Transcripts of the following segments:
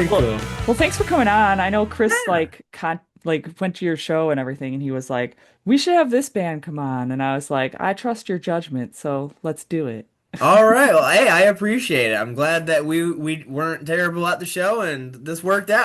Very Well, cool. well, thanks for coming on. I know Chris Yeah. went to your show and everything, and he was like, "We should have this band come on." And I was like, "I trust your judgment, so let's do it." All right. Well, hey, I appreciate it. I'm glad that we weren't terrible at the show and this worked No,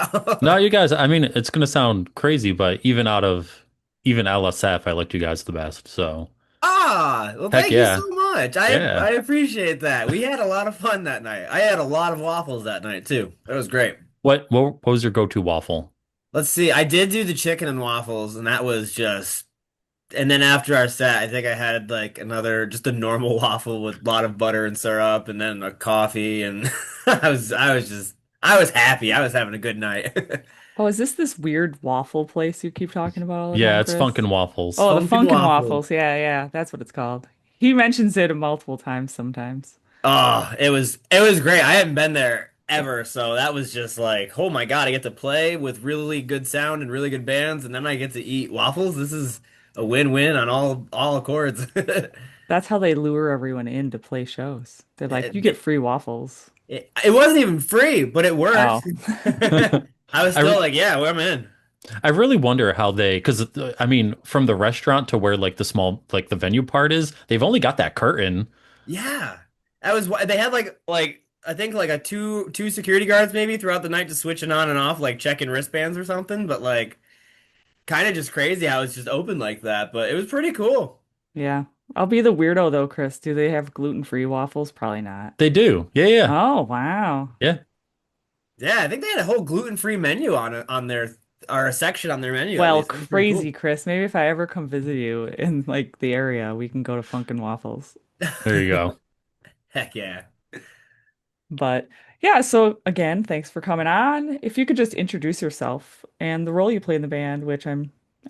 out. you guys, I mean, it's gonna sound crazy, but even LSF, I liked you guys the best. So Well, heck thank you so yeah. much. I Yeah. I appreciate that. We had a lot of fun that night. I had a lot of waffles that night too. It was great. What was your go-to waffle? Let's see. I did do the chicken and waffles, and that was just. And then after our set, I think I had like another just a normal waffle with a lot of butter and syrup, and then a coffee, and I was happy. I was having a good night. Oh, is this weird waffle place you keep talking about all the Yeah, time, it's Chris? Funkin' Waffles. Oh, the Funkin' Funkin' waffles. Waffles. Yeah, yeah, that's what it's called. He mentions it multiple times sometimes. Oh, it was great. I hadn't been there ever, so that was just like, oh my God, I get to play with really good sound and really good bands, and then I get to eat waffles. This is a win-win on all accords. That's how they lure everyone in to play shows. They're like, "You get It, free waffles." it wasn't even free, but it worked. Oh. I was I still re like, yeah, well, I'm in. I really wonder how because I mean, from the restaurant to where like the venue part is, they've only got that curtain. Yeah. That was why they had like I think like a two security guards maybe throughout the night just switching on and off, like checking wristbands or something, but like kind of just crazy how it's just open like that, but it was pretty cool. Yeah. I'll be the weirdo though, Chris. Do they have gluten-free waffles? Probably not. They do. Yeah, yeah. Oh, wow. Yeah. Yeah, I think they had a whole gluten-free menu on their or a section on their menu at Well, least. It was pretty crazy, cool. Chris. Maybe if I ever come visit you in like the area, we can go to Funkin' Waffles. There you go. Heck yeah. But yeah, so again, thanks for coming on. If you could just introduce yourself and the role you play in the band,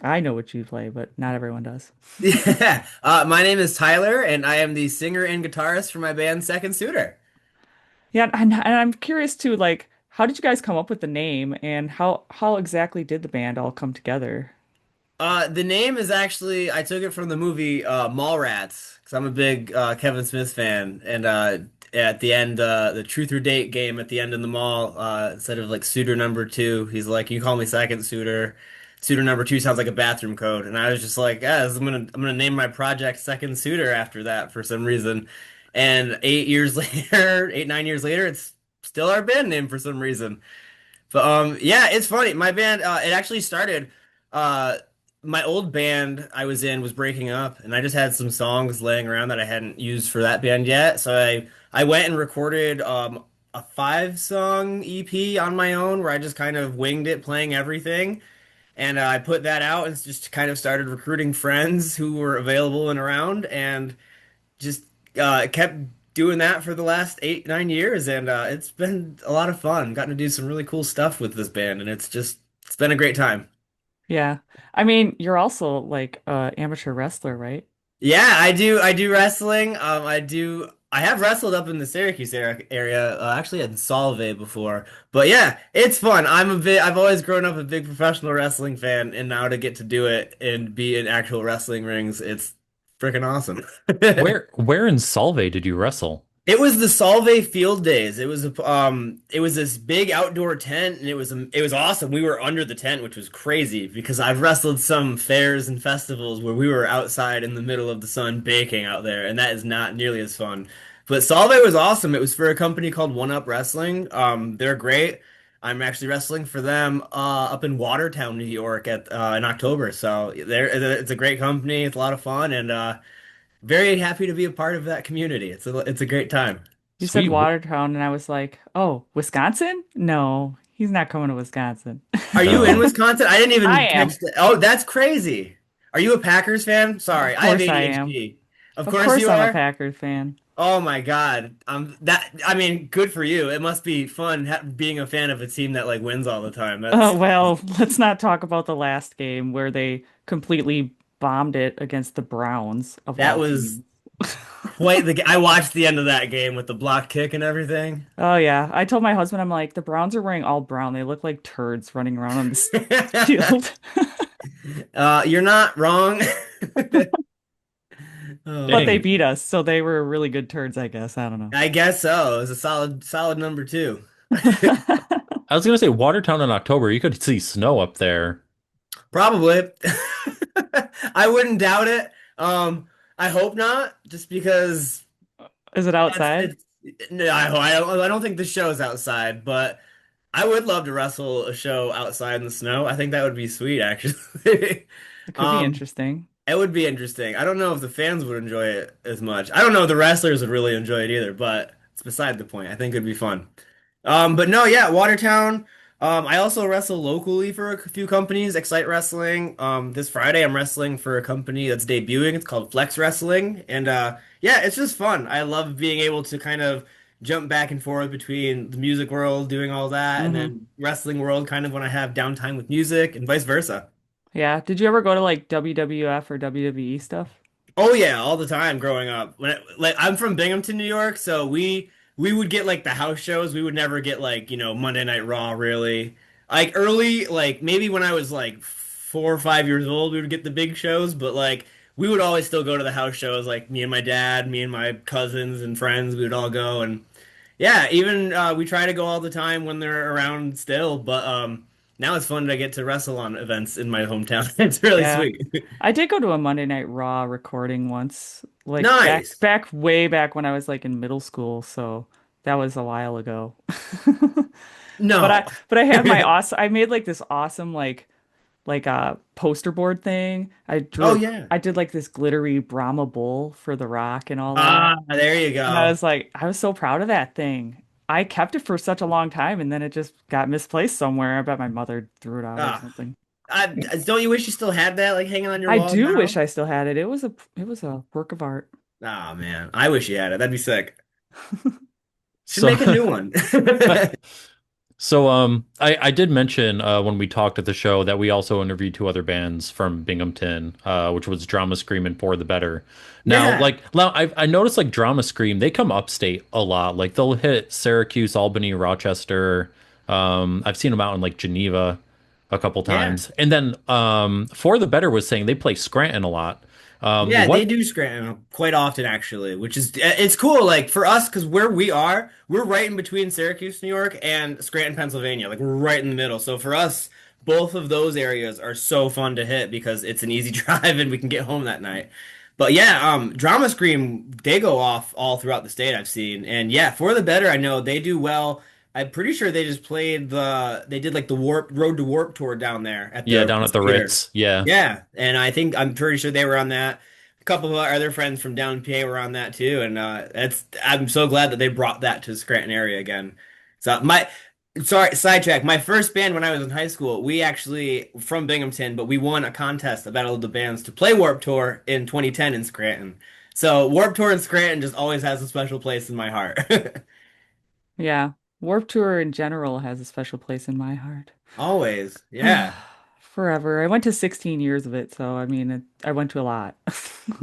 I know what you play, but not everyone does. Yeah. My name is Tyler and I am the singer and guitarist for my band Second Suitor. Yeah, and I'm curious too, like, how did you guys come up with the name and how exactly did the band all come together? The name is actually I took it from the movie Mallrats because I'm a big Kevin Smith fan, and at the end, the Truth or Date game at the end in the mall, instead of like suitor number two, he's like, "You call me second suitor." Suitor number two sounds like a bathroom code, and I was just like, "Yeah, I'm gonna name my project Second Suitor after that for some reason." And 8 years later, 8 9 years later, it's still our band name for some reason. But yeah, it's funny. My band it actually started uh my old band I was in was breaking up and I just had some songs laying around that I hadn't used for that band yet. So I went and recorded a 5 song EP on my own where I just kind of winged it playing everything. And I put that out and just kind of started recruiting friends who were available and around and just kept doing that for the last 8 9 years, and it's been a lot of fun. Gotten to do some really cool stuff with this band, and it's been a great time. Yeah. I mean, you're also like a amateur wrestler, right? Yeah, I do wrestling. I have wrestled up in the Syracuse area, actually at Solvay before. But yeah, it's fun. I've always grown up a big professional wrestling fan, and now to get to do it and be in actual wrestling rings, it's freaking awesome. Where in Solvay did you wrestle? It was the Solvay Field Days. It was this big outdoor tent, and it was awesome. We were under the tent, which was crazy because I've wrestled some fairs and festivals where we were outside in the middle of the sun baking out there, and that is not nearly as fun. But Solvay was awesome. It was for a company called One Up Wrestling. They're great. I'm actually wrestling for them up in Watertown, New York at in October. So it's a great company. It's a lot of fun, and very happy to be a part of that community. It's a great time. You said Sweet. Watertown, and I was like, oh, Wisconsin? No, he's not coming to Wisconsin. Are you in Oh. Wisconsin? I didn't I even am. catch that. Oh, that's crazy. Are you a Packers fan? Of Sorry, I have course I am. ADHD. Of Of course course you I'm a are. Packers fan. Oh my God. That I mean, good for you. It must be fun being a fan of a team that like wins all the time. Well, let's not talk about the last game where they completely bombed it against the Browns of That all was teams. quite I watched the end of that game with the block kick and everything. Oh yeah, I told my husband, I'm like, the Browns are wearing all brown. They look like turds running around on this field. You're not wrong. But they Oh, Dang. beat us, so they were really good turds, I guess. I don't know. I guess so. It was a solid number two. I was gonna say Watertown in October. You could see snow up there. Probably. I wouldn't doubt it. I hope not, just because Is it that's outside? it's no, I don't think the show's outside, but I would love to wrestle a show outside in the snow. I think that would be sweet, actually. It could be Um, interesting. it would be interesting. I don't know if the fans would enjoy it as much. I don't know if the wrestlers would really enjoy it either, but it's beside the point. I think it'd be fun. But no, yeah, Watertown. I also wrestle locally for a few companies, Excite Wrestling. This Friday I'm wrestling for a company that's debuting. It's called Flex Wrestling, and yeah, it's just fun. I love being able to kind of jump back and forth between the music world, doing all that, and Hmm. then wrestling world, kind of when I have downtime with music, and vice versa. Yeah. Did you ever go to like WWF or WWE stuff? Oh yeah, all the time growing up. Like I'm from Binghamton, New York, so we would get like the house shows. We would never get like, Monday Night Raw really. Like early, like maybe when I was like 4 or 5 years old, we would get the big shows, but like we would always still go to the house shows, like me and my dad, me and my cousins and friends, we would all go and yeah, even we try to go all the time when they're around still, but now it's fun to get to wrestle on events in my hometown. It's really Yeah. sweet. I did go to a Monday Night Raw recording once, like Nice. way back when I was like in middle school, so that was a while ago. No. But I have my awesome I made like this awesome like a poster board thing. Oh yeah. I did like this glittery Brahma bull for The Rock and all that. Ah, there you And I go. was like, I was so proud of that thing. I kept it for such a long time and then it just got misplaced somewhere. I bet my mother threw it out or Ah, something. don't you wish you still had that like hanging on your I wall do wish now? I still had it. It was a work of art. Oh man, I wish you had it. That'd be sick. Should So make a new one. I did mention when we talked at the show that we also interviewed two other bands from Binghamton, which was Drama Scream and For the Better. Yeah, Now I noticed like Drama Scream, they come upstate a lot. Like they'll hit Syracuse, Albany, Rochester. I've seen them out in like Geneva a couple yeah. times. And then For the Better was saying they play Scranton a lot. Yeah, they What do Scranton quite often actually, which is it's cool. Like for us, because where we are, we're right in between Syracuse, New York, and Scranton, Pennsylvania. Like we're right in the middle. So for us, both of those areas are so fun to hit because it's an easy drive and we can get home that night. But yeah, Drama Scream, they go off all throughout the state I've seen, and yeah, For the Better, I know they do well. I'm pretty sure they just they did like the Road to Warp tour down there at Yeah, the down at the Suitor. Ritz. Yeah. Yeah, and I'm pretty sure they were on that. A couple of our other friends from down PA were on that too, and I'm so glad that they brought that to the Scranton area again. So sorry, sidetrack. My first band when I was in high school, we actually from Binghamton, but we won a contest, a battle of the bands to play Warp Tour in 2010 in Scranton. So Warp Tour in Scranton just always has a special place in my heart. Yeah. Warped Tour in general has a special place in my heart. Always, yeah. Forever. I went to 16 years of it, so I mean, I went to a lot.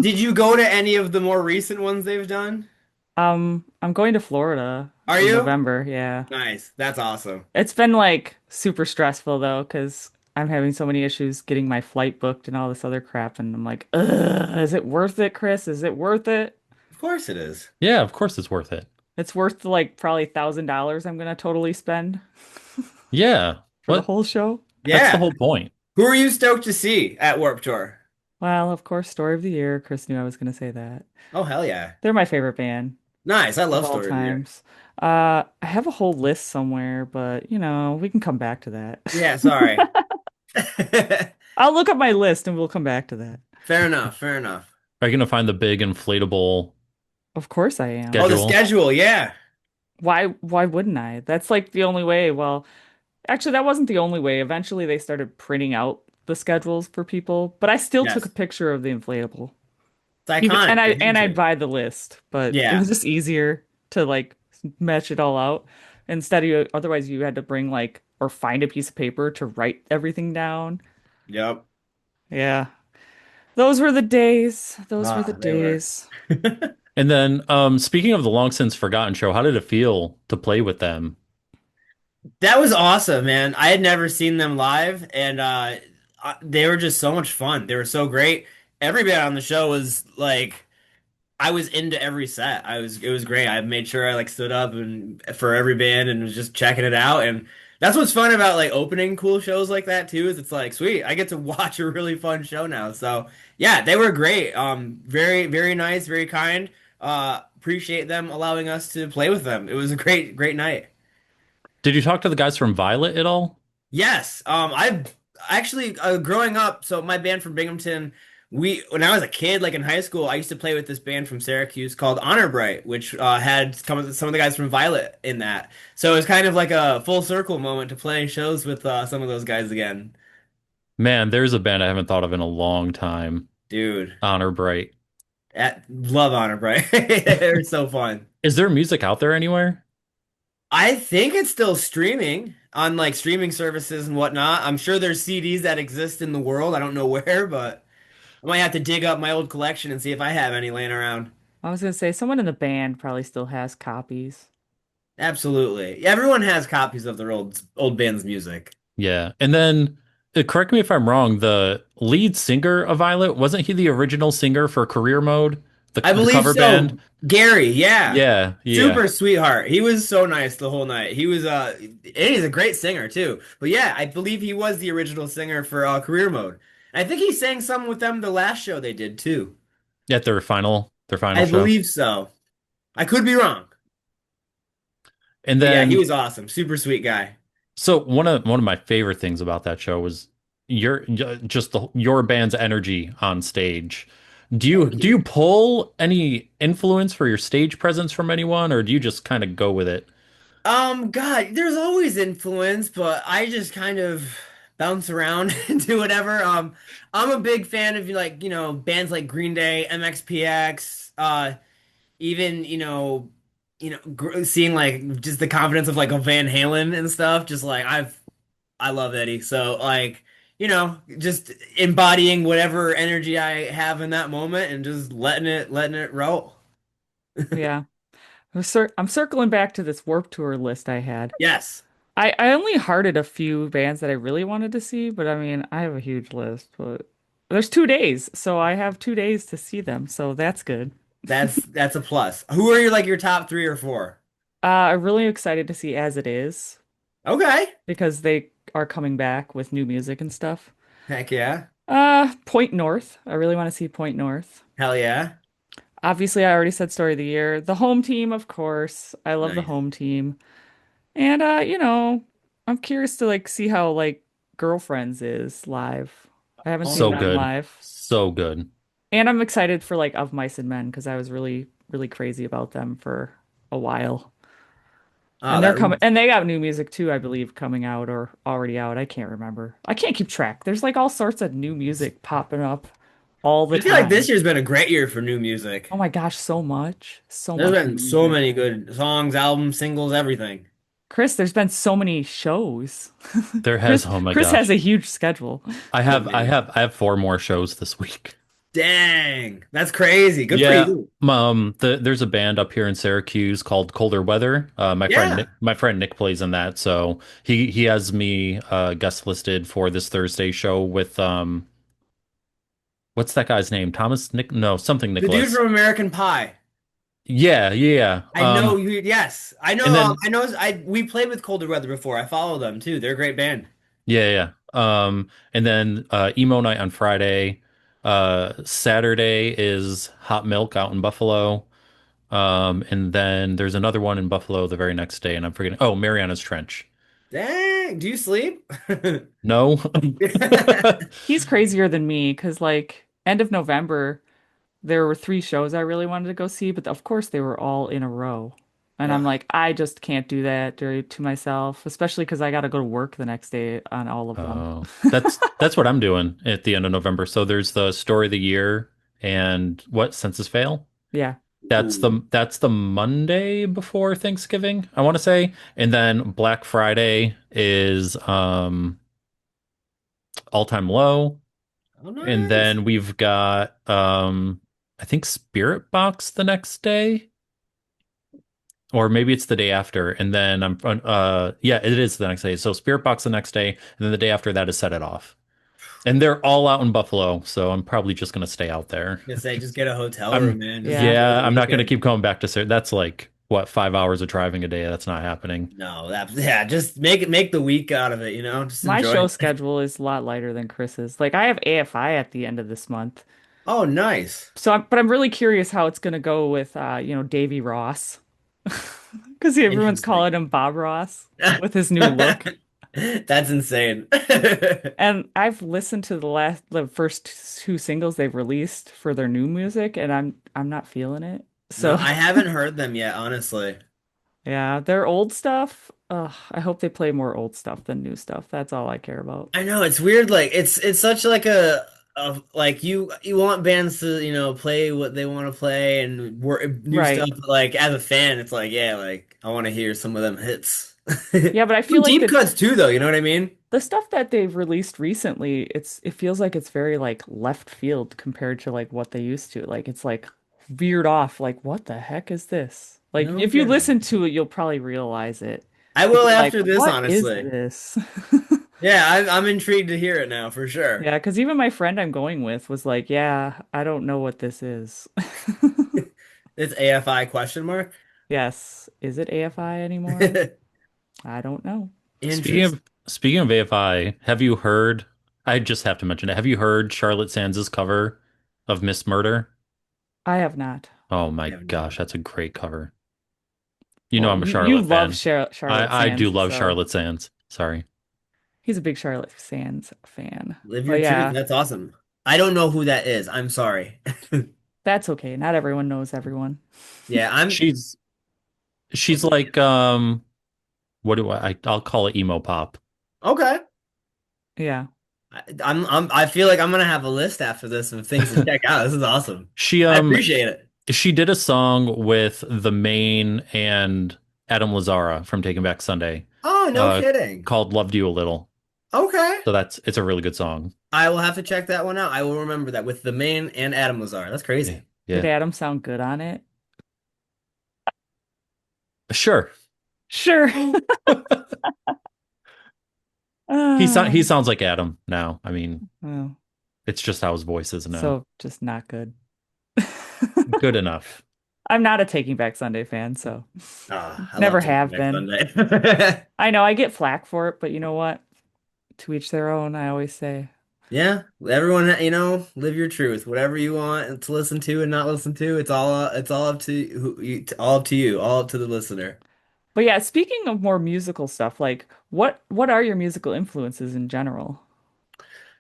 Did you go to any of the more recent ones they've done? I'm going to Florida Are in you? November. Yeah. Nice. That's awesome. It's been like super stressful though, because I'm having so many issues getting my flight booked and all this other crap, and I'm like, ugh, is it worth it, Chris? Is it worth it? Of course it is. Yeah, of course it's worth it. It's worth the, like probably $1,000 I'm gonna totally spend Yeah. for the What? whole show. That's the Yeah. whole point. Who are you stoked to see at Warped Tour? Well, of course, story of the year. Chris knew I was gonna say that. Oh, hell yeah. They're my favorite band Nice. I of love all Story of the Year. times. I have a whole list somewhere, but we can come back to that. Yeah, sorry. I'll look up my list and we'll come back to that. Fair enough. Fair enough. Are you gonna find the big inflatable Of course I am. Oh, the schedule? schedule. Yeah. Why wouldn't I? That's like the only way. Well, actually that wasn't the only way. Eventually they started printing out the schedules for people, but I still took a Yes. picture of the inflatable. It's Even iconic. The and I'd handshake. buy the list, but it Yeah. was just easier to like match it all out. Instead of otherwise you had to bring like or find a piece of paper to write everything down. Yep. Yeah. Those were the days. Those were the Ah, they were. days. And then, speaking of the long since forgotten show, how did it feel to play with them? That was awesome, man. I had never seen them live, and they were just so much fun. They were so great. Everybody on the show was like, I was into every set. It was great. I made sure I like stood up and for every band and was just checking it out. And That's what's fun about like opening cool shows like that too, is it's like, sweet, I get to watch a really fun show now. So yeah, they were great. Very, very nice, very kind. Appreciate them allowing us to play with them. It was a great, great night. Did you talk to the guys from Violet at all? Yes. I actually growing up, so my band from Binghamton, we when I was a kid, like in high school, I used to play with this band from Syracuse called Honor Bright, which had some of the guys from Violet in that. So it was kind of like a full circle moment to play shows with some of those guys again. Man, there's a band I haven't thought of in a long time. Dude, Honor Bright. love Honor Bright. They're so fun. Is there music out there anywhere? I think it's still streaming on like streaming services and whatnot. I'm sure there's CDs that exist in the world. I don't know where, but I might have to dig up my old collection and see if I have any laying around. I was gonna say someone in the band probably still has copies. Absolutely. Everyone has copies of their old band's music. Yeah. And then correct me if I'm wrong, the lead singer of Violet, wasn't he the original singer for Career Mode, I the believe cover band? so. Gary, yeah. Yeah, yeah. Super sweetheart. He was so nice the whole night. He was and he's a great singer too. But yeah, I believe he was the original singer for Career Mode. I think he sang some with them the last show they did too. At their final I show. believe so. I could be wrong. And But yeah, he then was awesome. Super sweet guy. so one of my favorite things about that show was your band's energy on stage. Thank Do you. you pull any influence for your stage presence from anyone, or do you just kind of go with it? God, there's always influence, but I just kind of bounce around and do whatever. I'm a big fan of like, bands like Green Day, MXPX, even, seeing like just the confidence of like a Van Halen and stuff. Just like I love Eddie. So like, just embodying whatever energy I have in that moment and just letting it roll. Yeah. I'm circling back to this Warp Tour list I had. Yes. I only hearted a few bands that I really wanted to see, but I mean, I have a huge list, but there's 2 days, so I have 2 days to see them, so that's good. That's a plus. Who are your top three or four? I'm really excited to see As It Is Okay. because they are coming back with new music and stuff. Heck yeah. Point North. I really want to see Point North. Hell yeah. Obviously, I already said Story of the Year. The home team, of course. I love the Nice. home team. And I'm curious to like see how like Girlfriends is live. I haven't Oh, seen So them nice. good. live. So good. And I'm excited for like Of Mice and Men because I was really, really crazy about them for a while. Oh, And they're that coming and they got new music too, I believe, coming out or already out. I can't remember. I can't keep track. There's like all sorts of new music popping up all the I feel like this time. year's been a great year for new music. Oh my gosh, so much. So There's much been new so music. many good songs, albums, singles, everything. Chris, there's been so many shows. There has, Chris oh my Chris has gosh. a huge schedule. So many. I have four more shows this week. Dang. That's crazy. Good for Yeah. you. There's a band up here in Syracuse called Colder Weather. Yeah. My friend Nick plays in that, so he has me guest listed for this Thursday show with what's that guy's name? Thomas Nick? No, something The dude Nicholas. from American Pie. Yeah, yeah. I know you. Yes. I know. And then We played with Colder Weather before. I follow them too. They're a great band. yeah, yeah. And then emo night on Friday. Saturday is Hot Milk out in Buffalo. And then there's another one in Buffalo the very next day, and I'm forgetting. Oh, Mariana's Trench. Dang. Do you sleep? No. He's crazier than me because like end of November, there were 3 shows I really wanted to go see, but of course they were all in a row. And I'm Ugh. like, I just can't do that to myself, especially because I got to go to work the next day on all of them. Oh, that's what I'm doing at the end of November. So there's the story of the year and what Census Fail. Yeah. Ooh. That's the Monday before Thanksgiving, I want to say. And then Black Friday is All Time Low. Oh, And nice. then we've got I think Spirit Box the next day. Or maybe it's the day after, and then yeah, it is the next day. So Spirit Box the next day, and then the day after that is Set It Off. And they're all out in Buffalo, so I'm probably just gonna stay out there. Gonna say, just get a hotel room, I'm man. Just Yeah. enjoy yeah, the I'm not gonna weekend. keep going back to That's like what, 5 hours of driving a day. That's not happening. No, that yeah, just make the week out of it, just My enjoy show it. schedule is a lot lighter than Chris's. Like I have AFI at the end of this month. Oh, nice. But I'm really curious how it's gonna go with Davy Ross. Because everyone's Interesting. calling him Bob Ross with his new look. That's insane. And I've listened to the first two singles they've released for their new music, and I'm not feeling it. No, So I haven't heard them yet, honestly. yeah, their old stuff. I hope they play more old stuff than new stuff. That's all I care about. I know it's weird. Like it's such like like you want bands to play what they want to play and work new stuff. Right. But like as a fan, it's like yeah, like I want to hear some of them hits. Yeah, but I feel Some like deep cuts too, though. You know what I mean? the stuff that they've released recently, it feels like it's very like left field compared to like what they used to. Like it's like veered off. Like what the heck is this? Like No if you kidding. listen to it, you'll probably realize it. I You'll will be like, after this, what is honestly. this? Yeah, I'm intrigued to hear it now for sure. Yeah, because even my friend I'm going with was like, yeah, I don't know what this is. It's AFI question mark. Yes. Is it AFI anymore? I don't know. Speaking Interesting. of speaking of AFI, have you heard? I just have to mention it. Have you heard Charlotte Sands' cover of Miss Murder? I have not. Oh I my have not. gosh, that's a great cover. You know Well, I'm a you Charlotte love fan. Charlotte I do Sands, love so Charlotte Sands. Sorry. he's a big Charlotte Sands fan. Live your But truth. yeah, That's awesome. I don't know who that is. I'm sorry. that's okay. Not everyone knows everyone. Yeah, I'm She's she's like what do I'll call it emo pop. okay. Yeah. I feel like I'm gonna have a list after this of things to check out. This is awesome. She I appreciate it. she did a song with the Main and Adam Lazzara from Taking Back Sunday, Oh, no uh, kidding. called "Loved You a Little." Okay. So it's a really good song. I will have to check that one out. I will remember that with the main and Adam Lazar. That's Yeah, crazy. Did yeah, Adam sound good on it? sure. Sure. He Uh, sounds like Adam now. I mean, well, it's just how his voice is now. so just not good. Good enough. I'm not a Taking Back Sunday fan, so Ah, I love never Taking have Back been. Sunday. I know I get flack for it, but you know what? To each their own, I always say. Yeah, everyone, live your truth. Whatever you want to listen to and not listen to, it's all up to all up to you, all up to the listener. But yeah, speaking of more musical stuff, like what are your musical influences in general?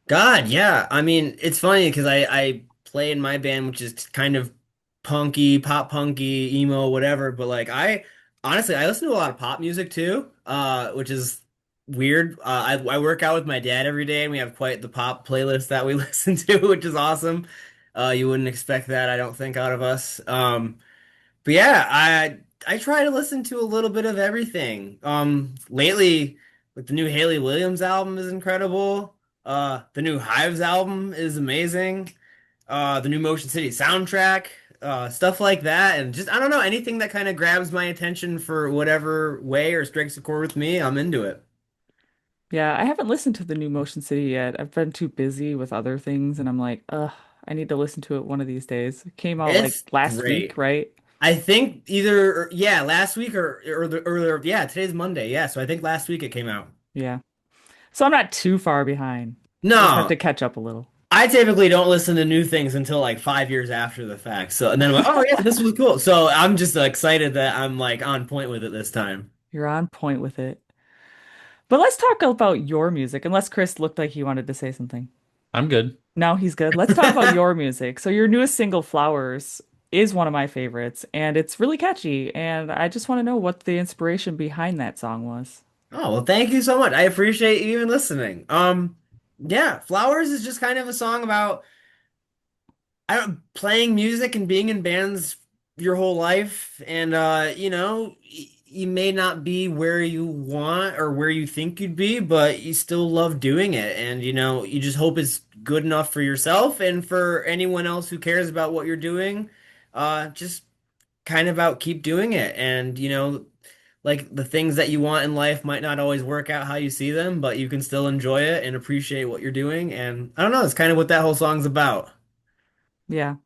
God, yeah. I mean, it's funny because I play in my band, which is kind of punky, pop punky, emo, whatever. But like, I honestly, I listen to a lot of pop music too, which is weird. I work out with my dad every day, and we have quite the pop playlist that we listen to, which is awesome. You wouldn't expect that, I don't think, out of us. But yeah, I try to listen to a little bit of everything. Lately, like the new Haley Williams album is incredible. The new Hives album is amazing. The new Motion City soundtrack, stuff like that, and just I don't know anything that kind of grabs my attention for whatever way or strikes a chord with me. I'm into it. Yeah, I haven't listened to the new Motion City yet. I've been too busy with other things, and I'm like, ugh, I need to listen to it one of these days. It came out like It's last week, great. right? I think either yeah, last week or the earlier yeah, today's Monday. Yeah, so I think last week it came out. Yeah. So I'm not too far behind. Just have No, to catch up a little. I typically don't listen to new things until like 5 years after the fact. So and then I'm like, oh yeah, this was cool. So I'm just excited that I'm like on point with it this time. You're on point with it. But let's talk about your music, unless Chris looked like he wanted to say something. I'm good. No, he's good. Let's talk about your music. So your newest single, Flowers, is one of my favorites, and it's really catchy. And I just want to know what the inspiration behind that song was. Oh, well, thank you so much. I appreciate you even listening. Yeah, Flowers is just kind of a song about I don't playing music and being in bands your whole life, and you may not be where you want or where you think you'd be, but you still love doing it, and you just hope it's good enough for yourself and for anyone else who cares about what you're doing. Just kind of about keep doing it, and like the things that you want in life might not always work out how you see them, but you can still enjoy it and appreciate what you're doing, and I don't know, it's kind of what that whole song's about. Yeah.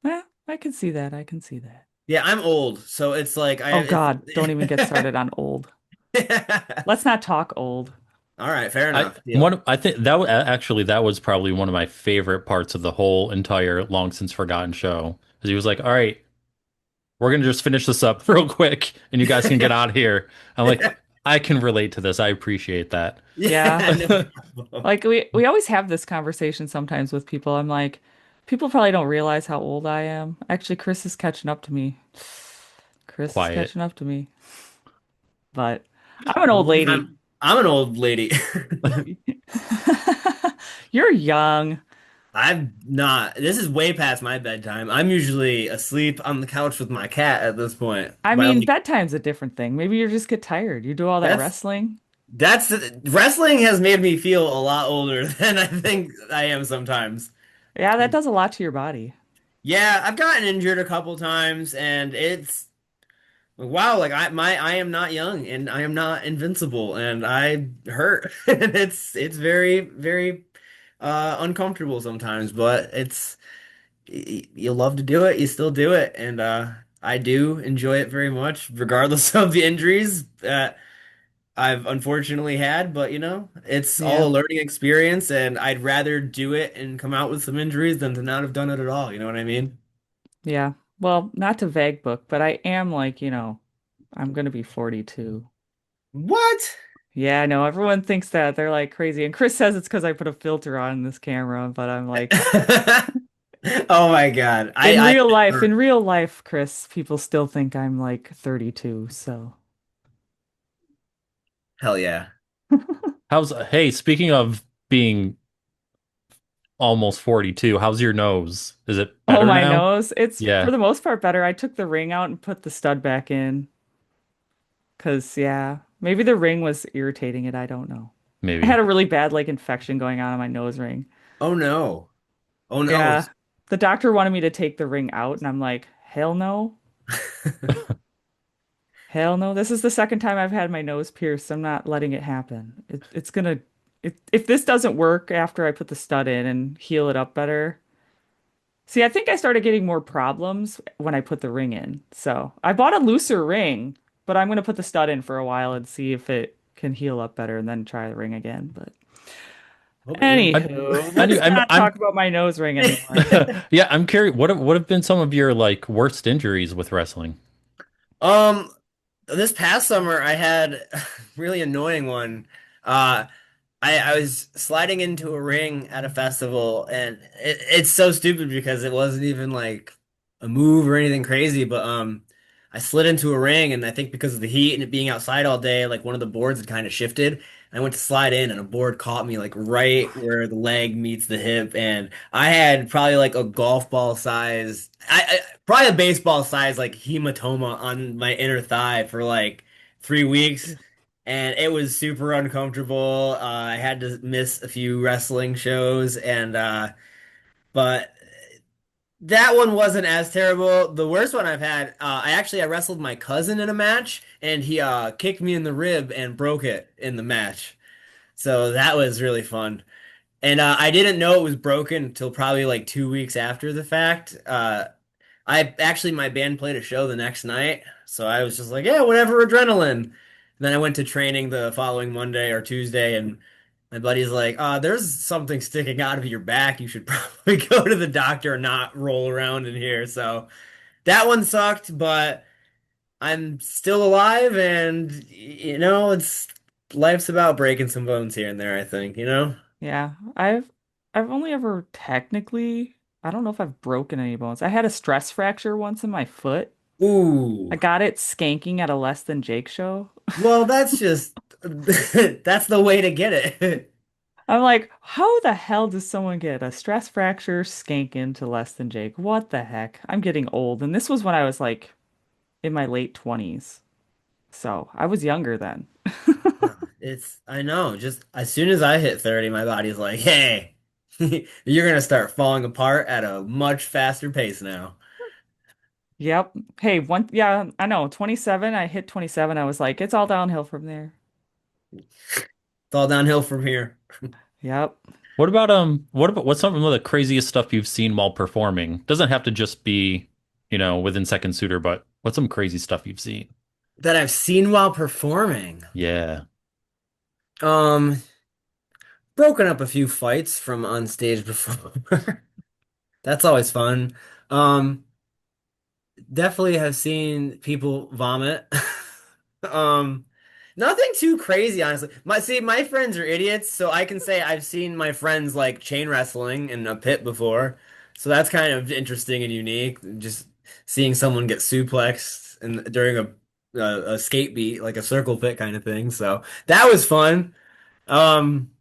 Yeah, I can see that. I can see that. Yeah, I'm old, so it's like I Oh it's God, don't even get started on old. Let's not talk old. all right, fair I enough. Deal. one I think that actually that was probably one of my favorite parts of the whole entire long since forgotten show. Because he was like, "All right, we're gonna just finish this up real quick, and you guys can get out of here." I'm like, I can relate to this. I appreciate that. Yeah. Yeah, no problem. Like we always have this conversation sometimes with people. I'm like, people probably don't realize how old I am. Actually, Chris is catching up to me. Chris is Quiet. catching up to me. But I'm an old Well, lady. I'm an old lady. You're young. I'm not. This is way past my bedtime. I'm usually asleep on the couch with my cat at this point. I But mean, like bedtime's a different thing. Maybe you just get tired. You do all that that's wrestling. that's wrestling has made me feel a lot older than I think I am sometimes. Yeah, that does a lot to your body. Yeah, I've gotten injured a couple times and it's wow, like I am not young and I am not invincible and I hurt. And it's very uncomfortable sometimes, but you love to do it, you still do it, and I do enjoy it very much, regardless of the injuries that I've unfortunately had. But it's all Yeah. a learning experience, and I'd rather do it and come out with some injuries than to not have done it at all. You know what I mean? Yeah. Well, not to vague book, but I am like, I'm gonna be 42. What? Yeah, I know. Everyone thinks that. They're like crazy. And Chris says it's because I put a filter on this camera, but I'm like, Oh my God. in real life, Chris, people still think I'm like 32. So, Hell yeah. Hey, speaking of being almost 42, how's your nose? Is it oh, better my now? nose. It's for Yeah, the most part better. I took the ring out and put the stud back in because, yeah, maybe the ring was irritating it. I don't know. I had maybe. a really bad like infection going on my nose ring. Oh no. Oh no. Yeah. The doctor wanted me to take the ring out, and I'm like, hell no. Hell no. This is the second time I've had my nose pierced. I'm not letting it happen. It's gonna, if this doesn't work after I put the stud in and heal it up better. See, I think I started getting more problems when I put the ring in. So I bought a looser ring, but I'm gonna put the stud in for a while and see if it can heal up better and then try the ring again. But Hope it heals. I, anywho, I knew, let's not talk about my nose ring anymore. yeah, I'm curious. What have been some of your like worst injuries with wrestling? Um, this past summer I had a really annoying one. Uh, I was sliding into a ring at a festival, and it's so stupid because it wasn't even like a move or anything crazy, but I slid into a ring, and I think because of the heat and it being outside all day, like one of the boards had kind of shifted. I went to slide in, and a board caught me like right where the leg meets the hip, and I had probably like a golf ball size, probably a baseball size like hematoma on my inner thigh for like 3 weeks and it was super uncomfortable. I had to miss a few wrestling shows, and but that one wasn't as terrible. The worst one I've had, I wrestled my cousin in a match, and he kicked me in the rib and broke it in the match. So that was really fun. And I didn't know it was broken until probably like 2 weeks after the fact. I actually my band played a show the next night, so I was just like, yeah, whatever, adrenaline. And then I went to training the following Monday or Tuesday, and my buddy's like, there's something sticking out of your back. You should probably go to the doctor and not roll around in here. So that one sucked, but I'm still alive, and it's life's about breaking some bones here and there, I think. Yeah, I've only ever technically, I don't know if I've broken any bones. I had a stress fracture once in my foot. I Ooh. got it skanking at a Less Than Jake show. Well, that's just that's the way to get it. I'm like, how the hell does someone get a stress fracture skanking to Less Than Jake? What the heck? I'm getting old. And this was when I was like in my late 20s. So I was younger then. I know, just as soon as I hit 30, my body's like, hey, you're gonna start falling apart at a much faster pace now. Yep. Hey, yeah, I know. 27, I hit 27. I was like, it's all downhill from there. It's all downhill from here. Yep. What's some of the craziest stuff you've seen while performing? Doesn't have to just be within second Suitor, but what's some crazy stuff you've seen? That I've seen while performing. Yeah. Um, Broken up a few fights from on stage before. That's always fun. Um, Definitely have seen people vomit. Um, Nothing too crazy, honestly. My friends are idiots, so I can say I've seen my friends like chain wrestling in a pit before. So that's kind of interesting and unique. Just seeing someone get suplexed and during a skate beat, like a circle pit kind of thing. So that was fun. Um,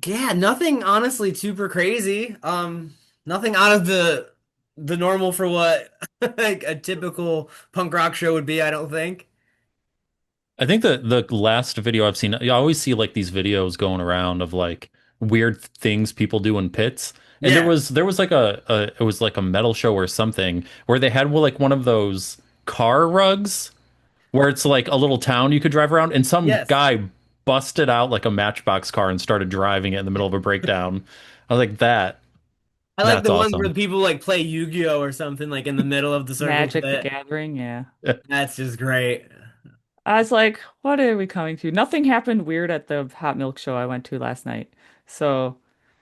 yeah, nothing honestly super crazy. Nothing out of the normal for what like a typical punk rock show would be, I don't think. I think that the last video I've seen, I always see like these videos going around of like weird things people do in pits. And there Yeah. was there was like a it was like a metal show or something where they had like one of those car rugs where it's like a little town you could drive around, and some Yes. guy busted out like a Matchbox car and started driving it in the middle of a breakdown. I was like, I like that's the ones where awesome. the people like play Yu-Gi-Oh or something like in the middle of the circle Magic the pit. Gathering, yeah. That's just great. I was like, what are we coming to? Nothing happened weird at the hot milk show I went to last night. So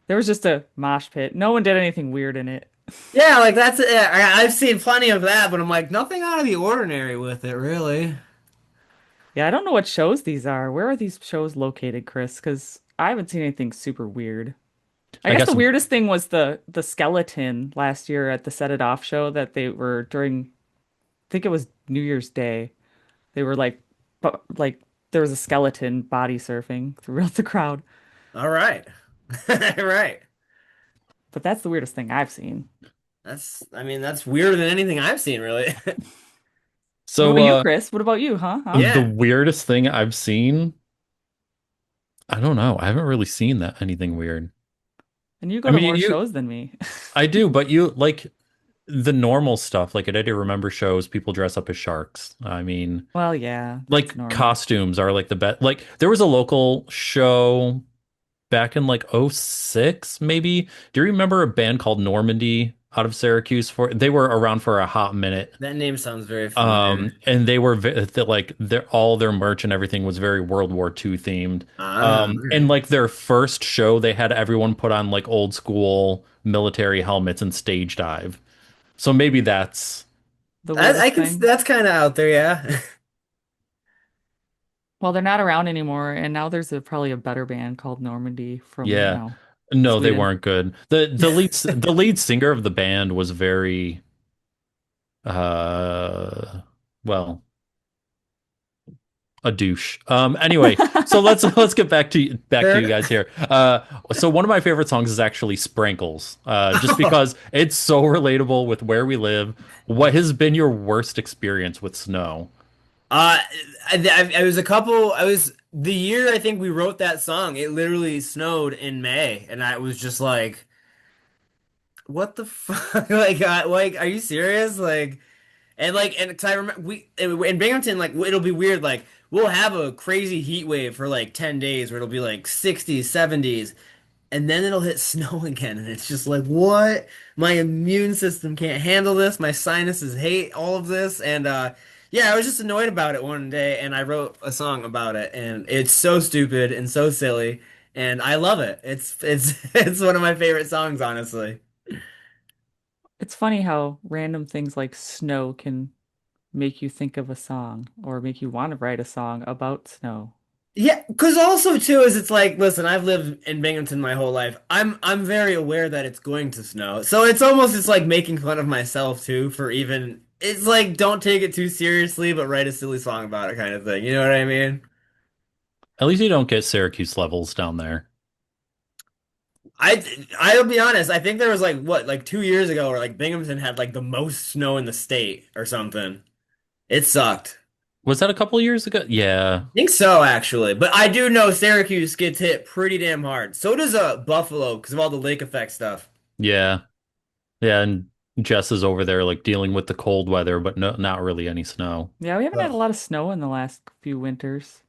there was just a mosh pit. No one did anything weird in it. Yeah, like that's I've seen plenty of that, but I'm like nothing out of the ordinary with it, really. Yeah, I don't know what shows these are. Where are these shows located, Chris? Because I haven't seen anything super weird. I I guess the guess weirdest thing was the skeleton last year at the Set It Off show that they were during, I think it was New Year's Day. They were like, like there was a skeleton body surfing throughout the crowd. All right. Right. But that's the weirdest thing I've seen. I mean, that's weirder than anything I've seen, really. What so. about you, Chris? What about you, huh? Huh? The Yeah. weirdest thing I've seen, I don't know. I haven't really seen that anything weird. And you I go to mean, more shows than me. I do, but you like the normal stuff, like at I Do Remember shows, people dress up as sharks. I mean, Well, yeah, that's like normal. costumes are like the best. Like there was a local show back in like '06, maybe. Do you remember a band called Normandy out of Syracuse? They were around for a hot minute. That name sounds very familiar. And they were like all their merch and everything was very World War II themed. Ah, all And right. like their first show, they had everyone put on like old school military helmets and stage dive. So maybe that's The weirdest thing. That's kind of out there, yeah. Well, they're not around anymore, and now there's probably a better band called Normandy from, yeah. No, they Sweden. weren't good. The lead singer of the band was very uh well, a douche. Anyway, so let's get back to Sure. you guys here. So one of my favorite songs is actually Sprinkles. Just because it's so relatable with where we live. What has been your worst experience with snow? Uh, I was a couple. I was the year I think we wrote that song. It literally snowed in May, and I was just like, "What the fuck?" Like, are you serious? And because I remember in Binghamton, like it'll be weird. Like we'll have a crazy heat wave for like 10 days, where it'll be like 60s, 70s, and then it'll hit snow again, and it's just like, what? My immune system can't handle this. My sinuses hate all of this, and yeah, I was just annoyed about it one day, and I wrote a song about it, and it's so stupid and so silly, and I love it. It's it's one of my favorite songs, honestly. It's funny how random things like snow can make you think of a song or make you want to write a song about snow. Yeah, because also too is it's like, listen, I've lived in Binghamton my whole life. I'm very aware that it's going to snow. So it's like making fun of myself too for even it's like don't take it too seriously, but write a silly song about it kind of thing. You know what I mean? At least you don't get Syracuse levels down there. I I'll be honest, I think there was like what, like 2 years ago where like Binghamton had like the most snow in the state or something. It sucked. Was that a couple of years ago? Yeah. I think so actually. But I do know Syracuse gets hit pretty damn hard. So does Buffalo because of all the lake effect stuff. Yeah. Yeah, and Jess is over there like dealing with the cold weather, but no, not really any snow. Yeah, we haven't had a Ugh. lot of snow in the last few winters.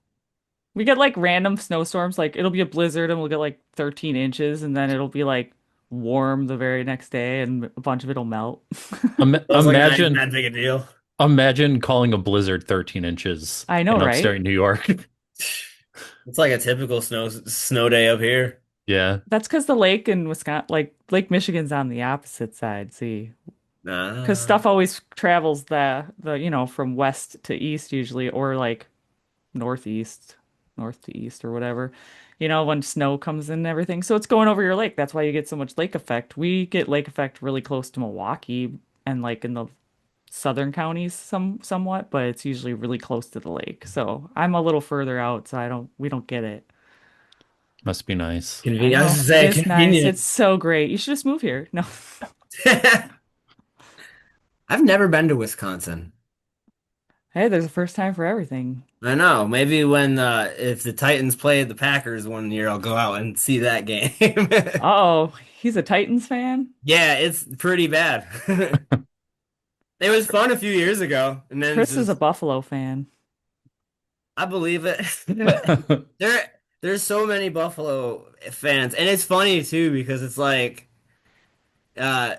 We get like random snowstorms, like it'll be a blizzard and we'll get like 13 inches, and then it'll be like warm the very next day and a bunch of it'll melt. Feels like not even Imagine that big a deal. imagine calling a blizzard 13 inches I know, in right? upstate New York. It's like a typical snow day up here. Yeah, That's because the lake in Wisconsin, like Lake Michigan's on the opposite side. See, because Nah. stuff always travels from west to east usually, or like northeast, north to east or whatever. When snow comes in and everything. So it's going over your lake. That's why you get so much lake effect. We get lake effect really close to Milwaukee and like in the southern counties somewhat, but it's usually really close to the lake. So I'm a little further out, so I don't we don't get it. must be nice. I Convenient. I was know. just It say is nice. convenient. It's so great. You should just move here. No. I've never been to Wisconsin. Hey, there's a first time for everything. I know. Maybe when if the Titans play the Packers one year, I'll go out and see that game. Uh-oh, he's a Titans fan? Yeah, it's pretty bad. It was fun a few years ago, and then it's Chris is a just Buffalo fan. I believe it. There's so many Buffalo fans, and it's funny too because it's like uh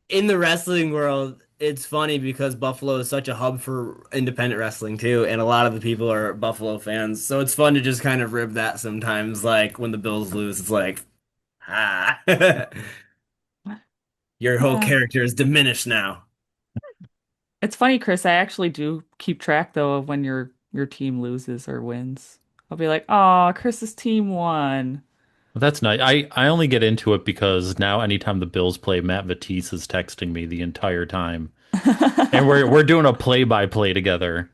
in the wrestling world, it's funny because Buffalo is such a hub for independent wrestling too, and a lot of the people are Buffalo fans. So it's fun to just kind of rib that sometimes. Like when the Bills lose, it's like, ah, your whole Yeah. character is diminished now. It's funny, Chris. I actually do keep track though of when your team loses or wins. I'll be like, "Oh, Chris's team won." Well, that's nice. I only get into it because now anytime the Bills play, Matt Batiste is texting me the entire time, and we're doing a play by play together.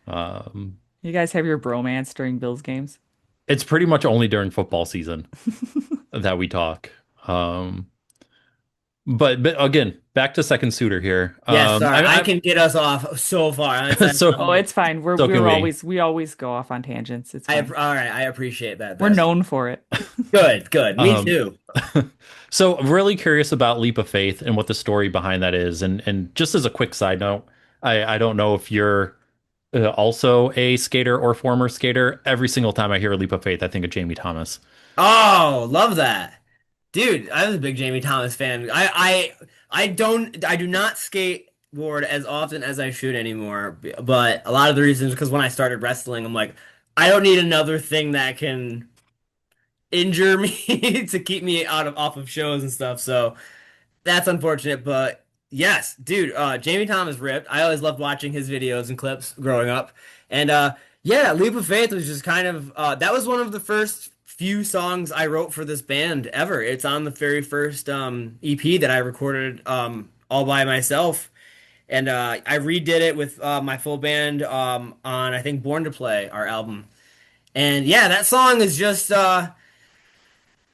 Um, You guys have your bromance during Bills games? it's pretty much only during football season that we talk. Um, but again, back to second suitor here. Yes, sorry, I I can get us off so far. That's so Oh, it's fine. We're so can we're we. always we always go off on tangents. It's fine. all right. I appreciate that, We're Bess. known for it. Good, good. Me Um, too. so I'm really curious about Leap of Faith and what the story behind that is. And just as a quick side note, I don't know if you're also a skater or former skater. Every single time I hear Leap of Faith, I think of Jamie Thomas. Oh, love that. Dude, I was a big Jamie Thomas fan. I do not skateboard as often as I should anymore, but a lot of the reasons because when I started wrestling, I'm like, I don't need another thing that can injure me to keep me out of off of shows and stuff. So that's unfortunate, but yes, dude, Jamie Thomas ripped. I always loved watching his videos and clips growing up. And yeah, Leap of Faith was just kind of that was one of the first few songs I wrote for this band ever. It's on the very first EP that I recorded all by myself. And I redid it with my full band on I think Born to Play, our album. And yeah, that song is just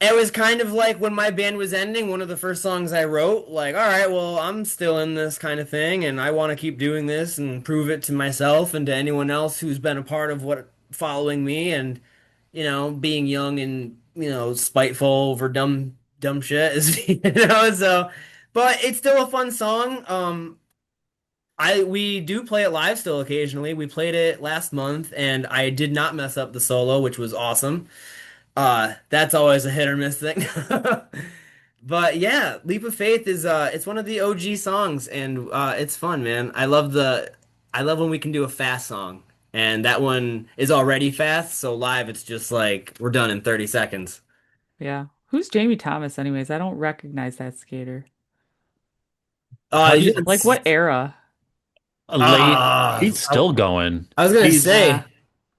it was kind of like when my band was ending, one of the first songs I wrote, like, all right, well, I'm still in this kind of thing, and I want to keep doing this and prove it to myself and to anyone else who's been a part of what following me and, being young and, spiteful over dumb shit so, but it's still a fun song. We do play it live still occasionally. We played it last month, and I did not mess up the solo, which was awesome. That's always a hit or miss thing. But yeah, Leap of Faith is it's one of the OG songs and it's fun, man. I love when we can do a fast song. And that one is already fast, so live it's just like we're done in 30 seconds. Yeah. Who's Jamie Thomas anyways? I don't recognize that skater. How do He's you in, Like what era? late? I, He's still going. I was gonna He's Yeah. say,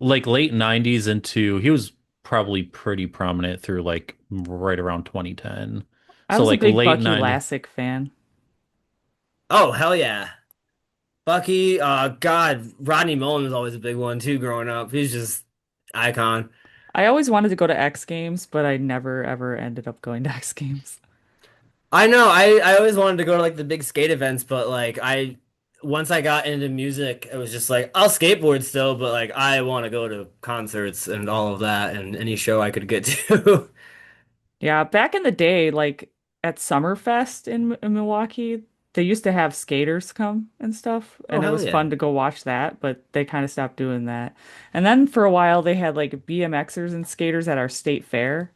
like late 90s into he was probably pretty prominent through like right around 2010. I So was a like big late Bucky 90s. Lassick fan. oh hell yeah. Bucky, God, Rodney Mullen was always a big one too growing up. He's just icon. I always wanted to go to X Games, but I never ever ended up going to X Games. I know. I always wanted to go to like the big skate events, but like I once I got into music, it was just like I'll skateboard still, but like I want to go to concerts and all of that and any show I could get to. Yeah, back in the day, like at Summerfest in Milwaukee, they used to have skaters come and stuff, Oh and it hell was yeah. fun to go watch that, but they kind of stopped doing that. And then for a while, they had like BMXers and skaters at our state fair,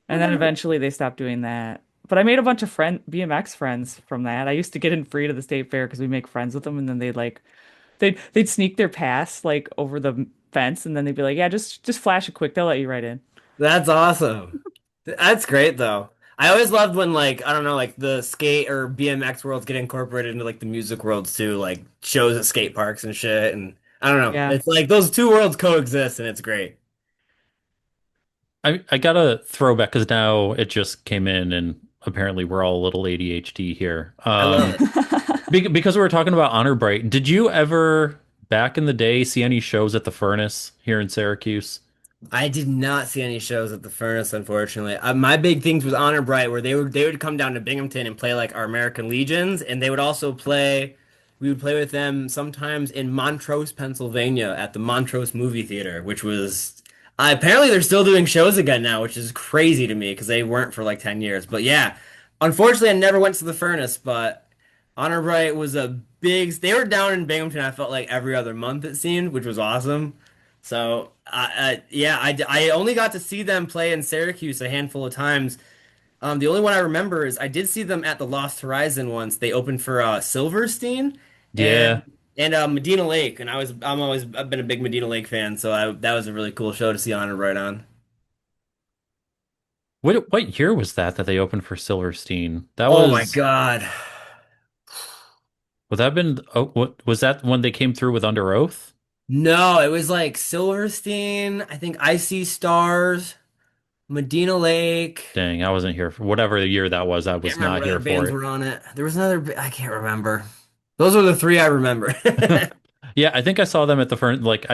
Oh and then hell yeah. eventually they stopped doing that. But I made a bunch of BMX friends from that. I used to get in free to the state fair because we make friends with them, and then they'd sneak their pass like over the fence, and then they'd be like, "Yeah, just flash it quick. They'll let you right in." That's awesome. That's great though. I always loved when like I don't know like the skate or BMX worlds get incorporated into like the music worlds too, like shows at skate parks and shit. And I don't know, Yeah. it's like those two worlds coexist and it's great. I got a throwback because now it just came in and apparently we're all a little ADHD here. I love it. Because we were talking about Honor Bright, did you ever back in the day see any shows at the Furnace here in Syracuse? I did not see any shows at the Furnace, unfortunately. My big things was Honor Bright, where they would come down to Binghamton and play like our American Legions, and they would also play. We would play with them sometimes in Montrose, Pennsylvania, at the Montrose Movie Theater, which was apparently they're still doing shows again now, which is crazy to me because they weren't for like 10 years. But yeah, unfortunately, I never went to the Furnace, but Honor Bright was a big. They were down in Binghamton. I felt like every other month it seemed, which was awesome. So, yeah, I only got to see them play in Syracuse a handful of times. The only one I remember is I did see them at the Lost Horizon once. They opened for Silverstein Yeah. and Medina Lake, and I've been a big Medina Lake fan, so that was a really cool show to see Honor right on. What year was that they opened for Silverstein? That Oh my was God. would that have been what was that when they came through with Under Oath? No, it was like Silverstein, I think Icy Stars, Medina Lake. Dang, I wasn't here for whatever year that was. I Can't was remember not what other here for bands it. were on it. There was another, I can't remember. Those are the three I remember. Yeah, I think I saw them at the front. Like,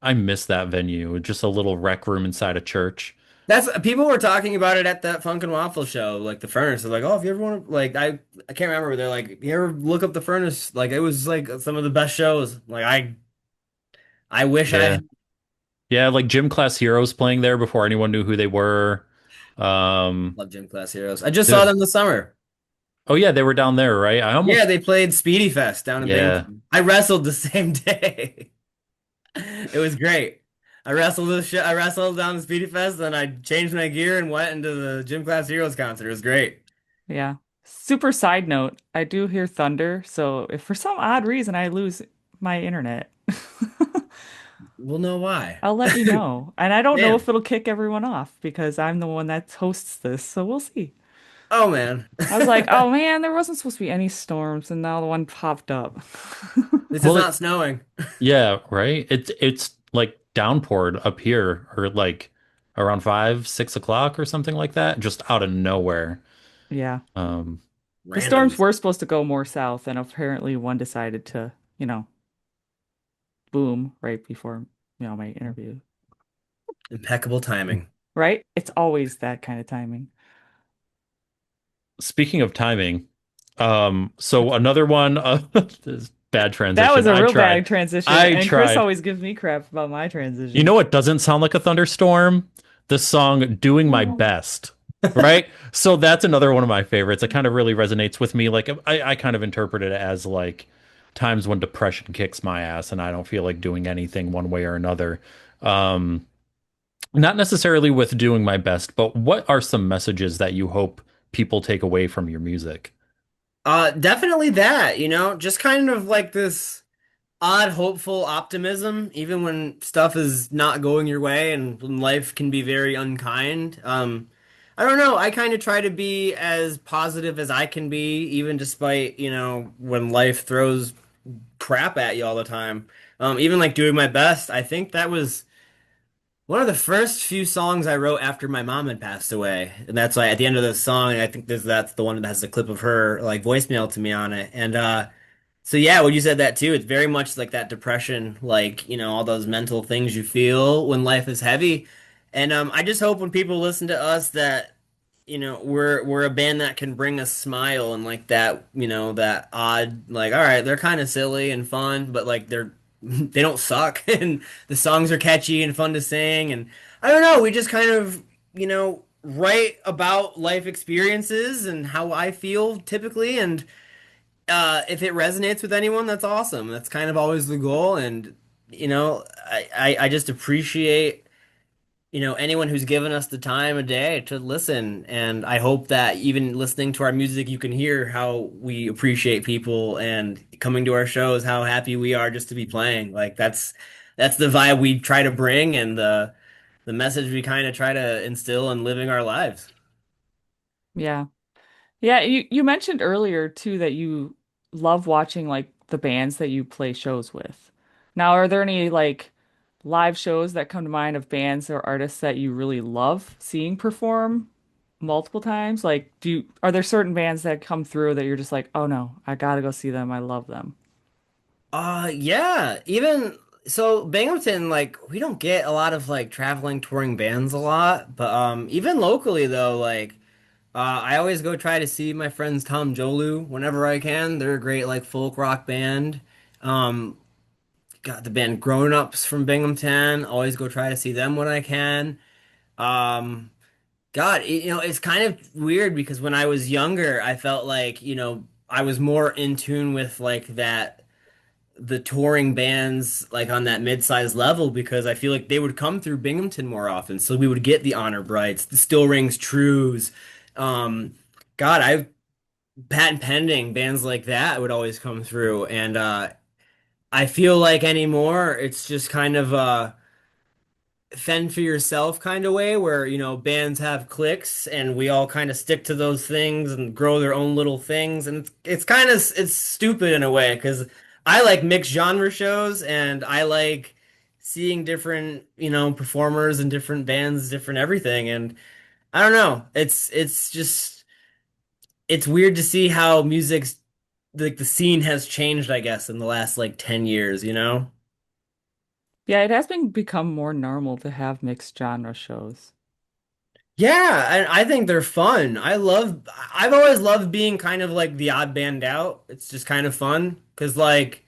I miss that venue. Just a little rec room inside a church. That's people were talking about it at that Funk and Waffle show, like the Furnace. They're like, oh, if you ever want to, like, I can't remember. They're like, you ever look up the Furnace? Like, it was like some of the best shows. Like, I wish I Yeah, had yeah, like gym class heroes playing there before anyone knew who they were. Um, loved Gym Class Heroes. I just saw the, them this summer. oh yeah, they were down there, right? I Yeah, almost, they played Speedy Fest down in yeah, Binghamton. I wrestled the same day. It was great. I wrestled down the Speedy Fest, then I changed my gear and went into the Gym Class Heroes concert. It was great. Yeah. Super side note, I do hear thunder, so if for some odd reason I lose my internet, We'll know why. I'll let you know. And I don't know Man. if it'll kick everyone off because I'm the one that hosts this, so we'll see. Oh man. I was like, oh man, there wasn't supposed to be any storms, and now the one popped up. This is well, not snowing. yeah, right. It's like downpoured up here, or like around 5, 6 o'clock or something like that, just out of nowhere. Yeah. Um, The storms Randoms. were supposed to go more south, and apparently one decided to, boom right before, my interview. Impeccable timing. Right? It's always that kind of timing. Speaking of timing, so another one, this bad That was transition. a I real tried. bad transition, I and Chris tried. always gives me crap about my You know transitions. what doesn't sound like a thunderstorm? The song Doing My Oh. Best, right? So that's another one of my favorites. It kind of really resonates with me. Like I kind of interpret it as like times when depression kicks my ass and I don't feel like doing anything one way or another. Um, Not necessarily with doing my best, but what are some messages that you hope people take away from your music? Definitely that, just kind of like this odd, hopeful optimism, even when stuff is not going your way and when life can be very unkind. I don't know. I kind of try to be as positive as I can be, even despite, when life throws crap at you all the time. Even like doing my best. I think that was one of the first few songs I wrote after my mom had passed away, and that's why at the end of the song, I think that's the one that has the clip of her like voicemail to me on it. And so yeah, when you said that too, it's very much like that depression, like all those mental things you feel when life is heavy. And I just hope when people listen to us that we're a band that can bring a smile and like that that odd like all right they're kind of silly and fun but like they don't suck and the songs are catchy and fun to sing and I don't know we just kind of write about life experiences and how I feel typically and if it resonates with anyone that's awesome that's kind of always the goal and I just appreciate anyone who's given us the time of day to listen. And I hope that even listening to our music, you can hear how we appreciate people and coming to our shows, how happy we are just to be playing. Like that's the vibe we try to bring and the message we kind of try to instill in living our lives. Yeah. Yeah, you mentioned earlier too that you love watching like the bands that you play shows with. Now, are there any like live shows that come to mind of bands or artists that you really love seeing perform multiple times? Like, are there certain bands that come through that you're just like, oh no, I gotta go see them. I love them. Yeah. Even so, Binghamton, like we don't get a lot of like traveling touring bands a lot, but even locally though, like I always go try to see my friends Tom Jolu whenever I can. They're a great like folk rock band. Um, got the band Grown Ups from Binghamton. Always go try to see them when I can. Um, God, it's kind of weird because when I was younger, I felt like, I was more in tune with like that the touring bands like on that mid-sized level because I feel like they would come through Binghamton more often. So we would get the Honor Brights, the Still Rings Trues. Um, God, I patent pending bands like that would always come through, and I feel like anymore it's just kind of fend for yourself kind of way where bands have cliques and we all kind of stick to those things and grow their own little things and it's kind of it's stupid in a way because I like mixed genre shows and I like seeing different performers and different bands, different everything, and I don't know, it's just it's weird to see how music's like the scene has changed, I guess, in the last like 10 years, you know? Yeah, it has become more normal to have mixed genre shows. Yeah, and I think they're fun. I've always loved being kind of like the odd band out. It's just kind of fun because, like,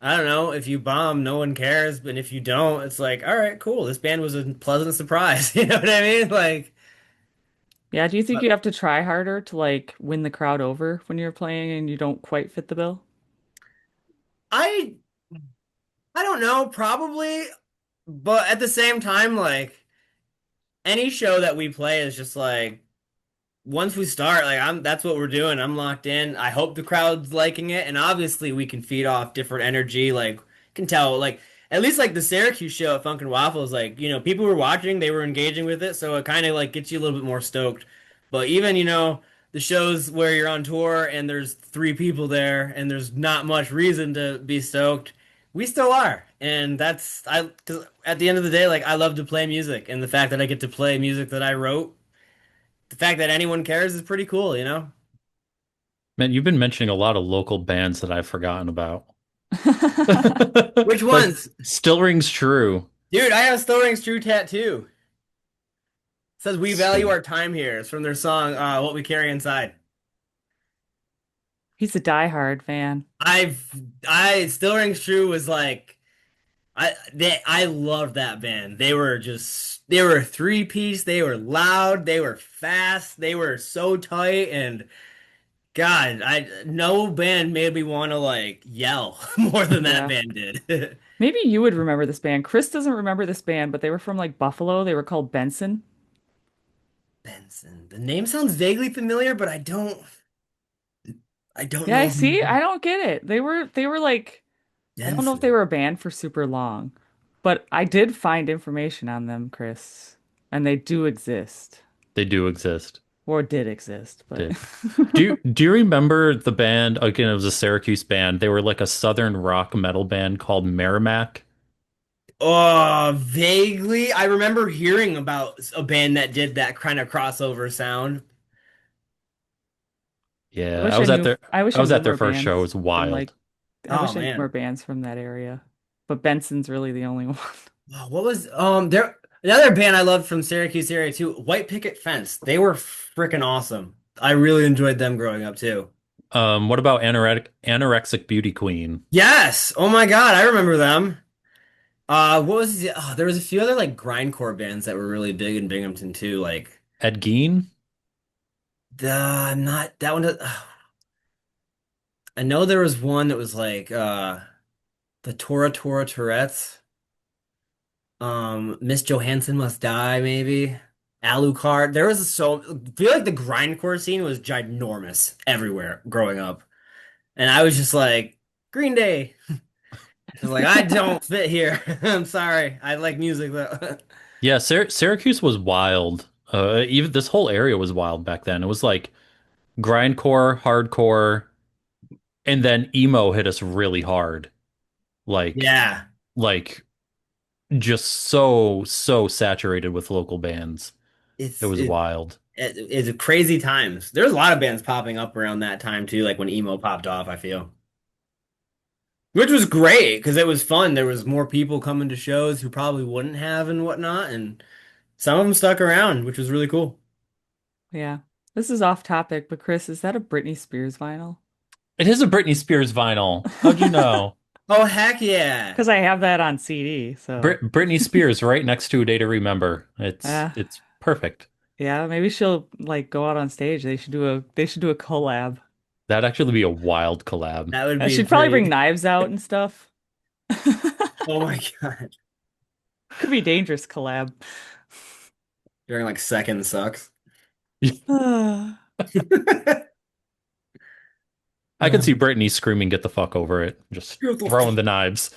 I don't know, if you bomb, no one cares, but if you don't, it's like, all right, cool. This band was a pleasant surprise. You know what I mean? Like, Yeah, do you think but you have to try harder to like win the crowd over when you're playing and you don't quite fit the bill? I I don't know, probably, but at the same time, like any show that we play is just like once we start, like I'm that's what we're doing. I'm locked in. I hope the crowd's liking it, and obviously we can feed off different energy. Like can tell, like at least like the Syracuse show at Funk and Waffles, like people were watching, they were engaging with it, so it kind of like gets you a little bit more stoked. But even the shows where you're on tour and there's three people there and there's not much reason to be stoked, we still are, and that's I because at the end of the day, like I love to play music, and the fact that I get to play music that I wrote, the fact that anyone cares is pretty cool, you know? Man, you've been mentioning a lot of local bands that I've forgotten about. Which Like, ones? still rings true. Dude, I have Still Rings True tattoo. It says we value Sweet. our time here. It's from their song What We Carry Inside. He's a diehard fan. I've I Still Rings True was like I loved that band. They were a three piece, they were loud, they were fast, they were so tight, and God, I no band made me want to like yell more than that Yeah. band did. Maybe you would remember this band. Chris doesn't remember this band, but they were from like Buffalo. They were called Benson. Benson. The name sounds vaguely familiar, but I don't Yeah, I know see. who I don't get it. They were like I don't know if they Benson. were a band for super long, but I did find information on them, Chris, and they do exist They do exist. or did exist, but Did. Do you remember the band? Again, it was a Syracuse band. They were like a southern rock metal band called Merrimack. Oh, vaguely. I remember hearing about a band that did that kind of crossover sound. I Yeah, wish I knew I wish I I was knew at their more first show. It bands was from wild. like I Oh wish I knew more man. bands from that area. But Benson's really the only one. Oh, what was there another band I loved from Syracuse area too, White Picket Fence. They were freaking awesome. I really enjoyed them growing up too. What about Anorexic Beauty Queen? Yes. Oh my God, I remember them. There was a few other like grindcore bands that were really big in Binghamton too. Like Ed Gein? not that one. I know there was one that was like the Tora Tora Tourette's. Miss Johansson Must Die, maybe. Alucard. There was so I feel like the grindcore scene was ginormous everywhere growing up. And I was just like, Green Day. I was like, I don't fit here. I'm sorry. I like music though. Yeah, Syracuse was wild. Even this whole area was wild back then. It was like grindcore, hardcore, and then emo hit us really hard. Like, Yeah. like just so saturated with local bands. It It's was it, wild. it's crazy times. There's a lot of bands popping up around that time too, like when emo popped off, I feel. Which was great because it was fun. There was more people coming to shows who probably wouldn't have and whatnot, and some of them stuck around, which was really cool. Yeah. This is off topic, but Chris, is that a Britney Spears vinyl? It is a Britney Spears vinyl. How'd you know? Oh heck yeah. Because I have that on CD, so Britney Spears right next to A Day to Remember. It's uh it's perfect. yeah, maybe she'll like go out on stage. They should do a collab. That'd actually be a wild collab. That would I be should probably bring pretty. knives out and stuff. Oh my God. Could be dangerous collab. During like second sucks. I could see Britney screaming, "Get the fuck over it!" Just throwing the knives.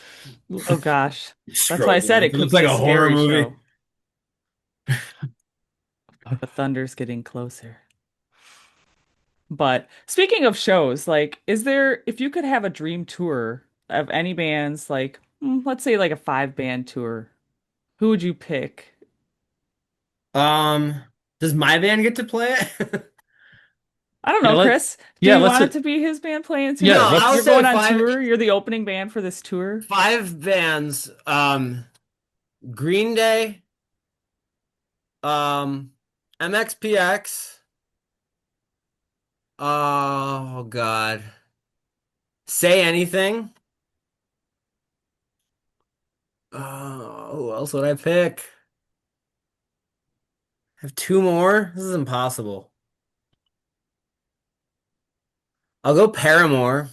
Oh gosh. That's why I Scroll. said it It could looks be like a a horror scary movie. show. The thunder's getting closer. But speaking of shows, like, is there, if you could have a dream tour of any bands, like, let's say like a 5 band tour, who would you pick? Um, does my band get to play it? I don't Yeah, know, Chris. Do yeah, you let's want it to be his band playing No, too? yeah, I'll You're let's going say on five tour. You're the opening band for this tour. five bands. Green Day, um, MXPX. Oh God. Say Anything. Who else would I pick? I have two more. This is impossible. I'll go Paramore.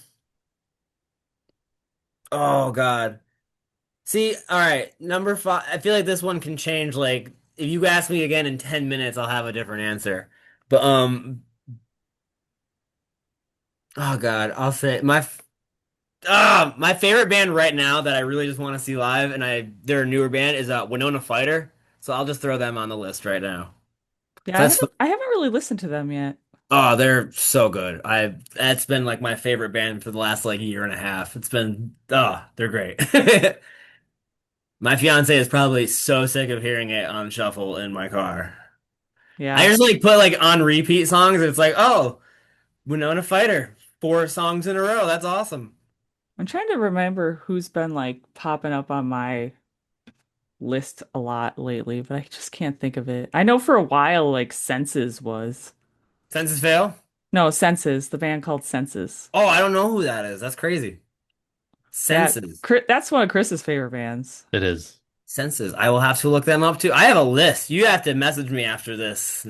Oh God. See, all right, number five. I feel like this one can change. Like, if you ask me again in 10 minutes, I'll have a different answer. But oh God, I'll say my favorite band right now that I really just want to see live, and they're a newer band is Winona Fighter. So I'll just throw them on the list right now. Yeah, I That's haven't I haven't really listened to them yet. oh, they're so good. That's been like my favorite band for the last like year and a half. It's been they're great. My fiance is probably so sick of hearing it on shuffle in my car. I Yeah. just like put like on repeat songs, and it's like, oh, Winona Fighter, 4 songs in a row. That's awesome. I'm trying to remember who's been like popping up on my list a lot lately, but I just can't think of it. I know for a while, like Senses was. Senses Fail. No, Senses, the band called Senses. Oh, I don't know who that is. That's crazy. Yeah, Senses. That's one of Chris's favorite bands. it is. Senses. I will have to look them up too. I have a list. You have to message me after this.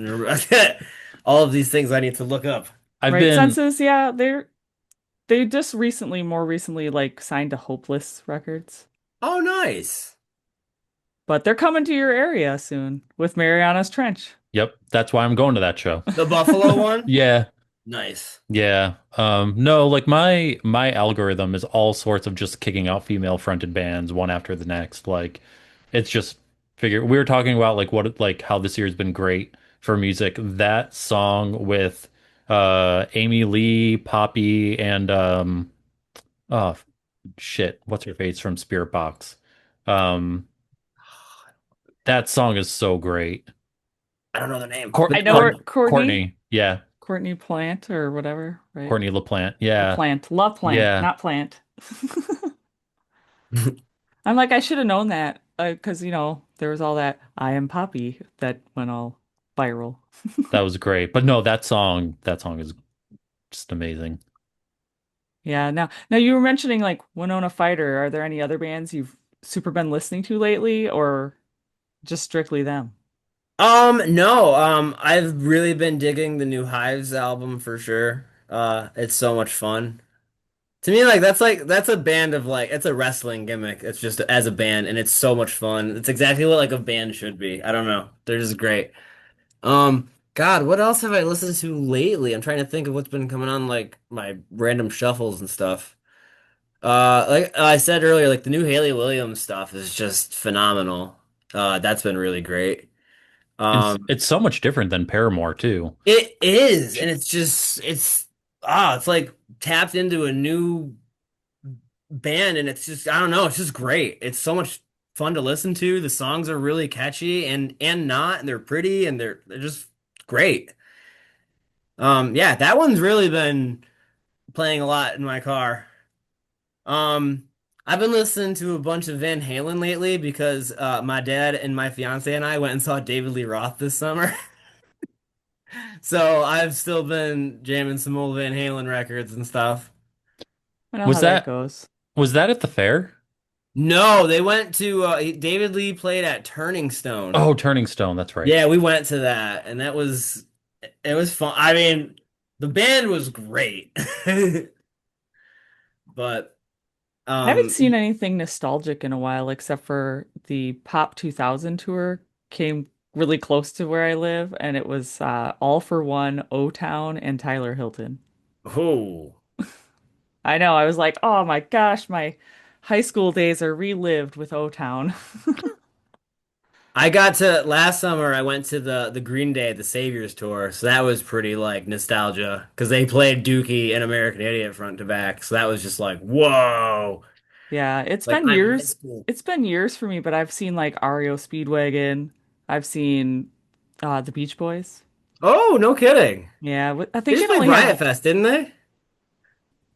All of these things I need to look up. I've Right, been Senses, yeah, they just more recently, like signed to Hopeless Records. Oh, nice. But they're coming to your area soon with Mariana's Trench. Yep, that's why I'm going to that show. The Buffalo one? Yeah. Nice. Yeah. No, like my algorithm is all sorts of just kicking out female fronted bands one after the next. Like it's just figure we were talking about like like how this year's been great for music. That song with Amy Lee, Poppy, and oh shit, what's her face from Spirit Box? Um that song is so great. I don't know the name, Court, but I know her, Courtney, Courtney, yeah, Courtney Plant or whatever, right? Courtney LaPlante, yeah, LaPlante, Love Plant, yeah. not Plant. I'm like, I should have known that because, there was all that I Am Poppy that went all viral. That was great. But no, that song is just amazing. Yeah, now you were mentioning like Winona Fighter. Are there any other bands you've super been listening to lately or just strictly them? No, I've really been digging the new Hives album for sure. It's so much fun. To me, like that's a band of like it's a wrestling gimmick. It's just as a band, and it's so much fun. It's exactly what like a band should be. I don't know. They're just great. God, what else have I listened to lately? I'm trying to think of what's been coming on like my random shuffles and stuff. Like I said earlier, like the new Haley Williams stuff is just phenomenal. That's been really great. And Um, it's so much different than Paramore too. it is, and it's just it's like tapped into a new band, and it's just I don't know, it's just great. It's so much fun to listen to. The songs are really catchy and not, and they're pretty, and they're just great. Yeah, that one's really been playing a lot in my car. Um, I've been listening to a bunch of Van Halen lately because my dad and my fiance and I went and saw David Lee Roth this summer. So I've still been jamming some old Van Halen records and stuff. I know Was how that that goes. was that at the fair? No, they went to David Lee played at Turning Stone. Oh, Turning Stone, that's right. Yeah, we went to that, and that was it was fun. I mean, the band was great, but I haven't um, seen anything nostalgic in a while except for the Pop 2000 tour came really close to where I live, and it was All for One, O-Town, and Tyler Hilton. oh. I know, I was like, oh my gosh, my high school days are relived with O-Town. I got to last summer. I went to the Green Day, the Saviors tour, so that was pretty like nostalgia because they played Dookie and American Idiot front to back. So that was just like whoa, Yeah, like I'm in high school. it's been years for me, but I've seen like REO Speedwagon. I've seen the Beach Boys. Oh, no kidding! Yeah, I They think just it played only Riot had Fest, didn't they?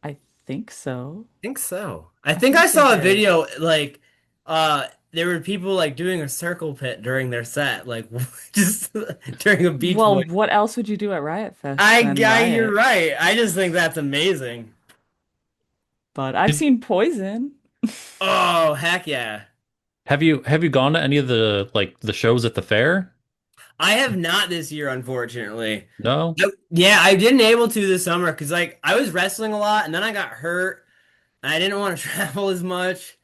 I I think so. think so. I I think I think they saw a did. video like there were people like doing a circle pit during their set, like just during a Beach Well, Boy. what else would you do at Riot Fest than You're Riot? right. I just think that's amazing. But I've Did, seen Poison. Oh, heck yeah. have you gone to any of the like the shows at the fair? I have not this year, unfortunately. No? Yeah, I didn't able to this summer because like I was wrestling a lot and then I got hurt and I didn't want to travel as much.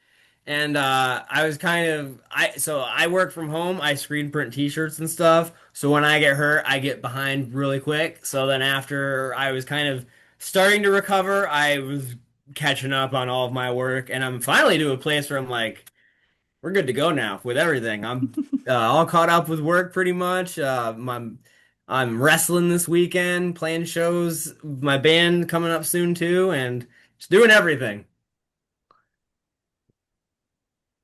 And I was kind of so I work from home. I screen print t-shirts and stuff. So when I get hurt, I get behind really quick. So then after I was kind of starting to recover, I was catching up on all of my work and I'm finally to a place where I'm like we're good to go now with everything. I'm all caught up with work pretty much. I'm wrestling this weekend, playing shows, my band coming up soon too, and just doing everything.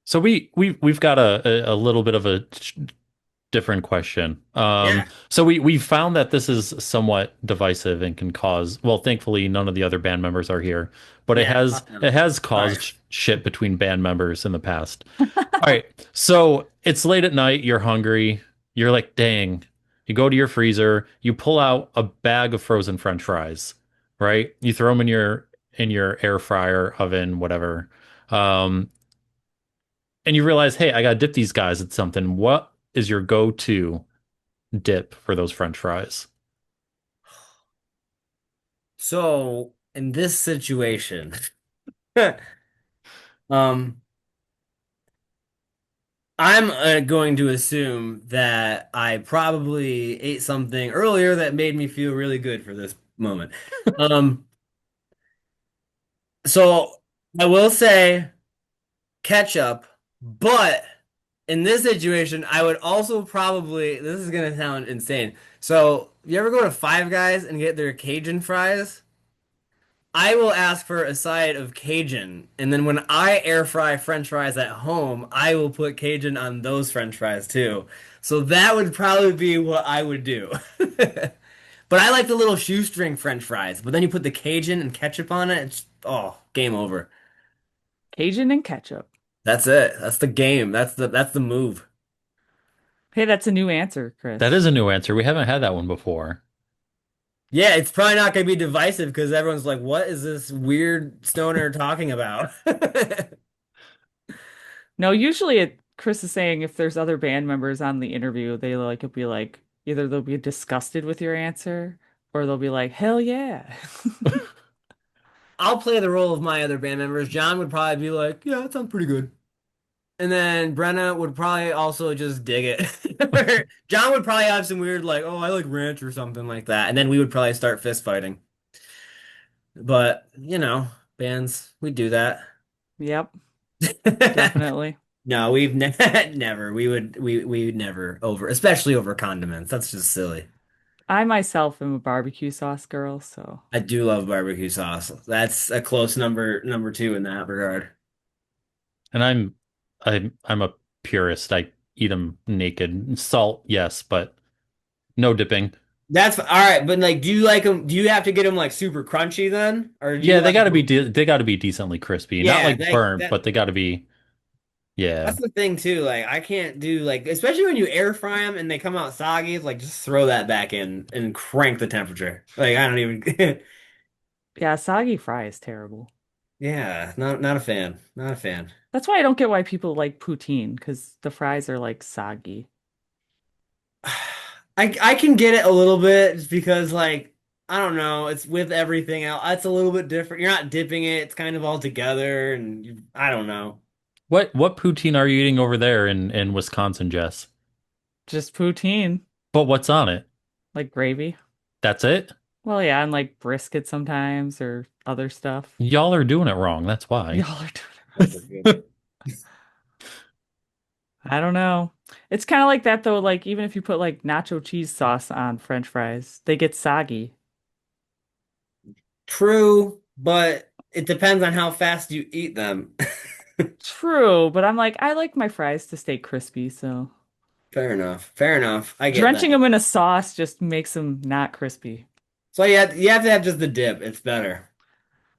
So we've got a little bit of a different question. Yeah, So we found that this is somewhat divisive and can cause, well, thankfully none of the other band members are here, but it yeah. has Fuck no. it has Sorry. caused shit between band members in the past. All right. So it's late at night, you're hungry, you're like, dang. You go to your freezer, you pull out a bag of frozen French fries, right? You throw them in your air fryer, oven, whatever. Um, and you realize, hey, I gotta dip these guys in something. What is your go-to dip for those French fries? So in this situation, um, I'm going to assume that I probably ate something earlier that made me feel really good for this moment. Um, so I will say ketchup, but in this situation, I would also probably, this is gonna sound insane. So, you ever go to Five Guys and get their Cajun fries? I will ask for a side of Cajun, and then when I air fry French fries at home, I will put Cajun on those French fries too. So that would probably be what I would do. But I like the little shoestring French fries. But then you put the Cajun and ketchup on it, it's oh, game over. Cajun and ketchup. That's it. That's the game. That's the move. Hey, that's a new answer, That Chris. is a new answer. We haven't had that one before. Yeah, it's probably not going to be divisive because everyone's like, "What is this weird stoner talking about?" No, usually Chris is saying if there's other band members on the interview, they like it'll be like either they'll be disgusted with your answer or they'll be like, hell yeah. I'll play the role of my other band members. John would probably be like, "Yeah, that sounds pretty good," and then Brenna would probably also just dig it. John would probably have some weird like, "Oh, I like ranch" or something like that, and then we would probably start fist fighting. But bands, we do that. Yep, definitely. No, we've ne never. We would never over, especially over condiments. That's just silly. I myself am a barbecue sauce girl, so I do love barbecue sauce. That's a close number two in that regard. And I'm a purist. I eat them naked. Salt, yes, but no dipping. That's all right, but like, do you like them? Do you have to get them like super crunchy then, or do you Yeah, they like got to be them? de they got to be decently crispy. Not Yeah, like burnt, but they got to be that's yeah. the thing too. Like, I can't do like, especially when you air fry them and they come out soggy. It's like just throw that back in and crank the temperature. Like, I don't even. yeah, soggy fry is terrible. Yeah, not a fan. Not a fan. That's why I don't get why people like poutine, because the fries are like soggy. I can get it a little bit just because like I don't know, it's with everything else. It's a little bit different. You're not dipping it. It's kind of all together and I don't know. What poutine are you eating over there in Wisconsin, Jess? Just poutine, But what's on it? like gravy. That's it? Well, yeah, and like brisket sometimes or other stuff. Y'all are doing it wrong. That's why. Y'all are doing it. I don't know. It's kind of like that though, like even if you put like nacho cheese sauce on French fries, they get soggy. True, but it depends on how fast you eat them. True, but I'm like, I like my fries to stay crispy, so Fair enough. Fair enough. I get that. drenching them in a sauce just makes them not crispy. So you have to have just the dip. It's better.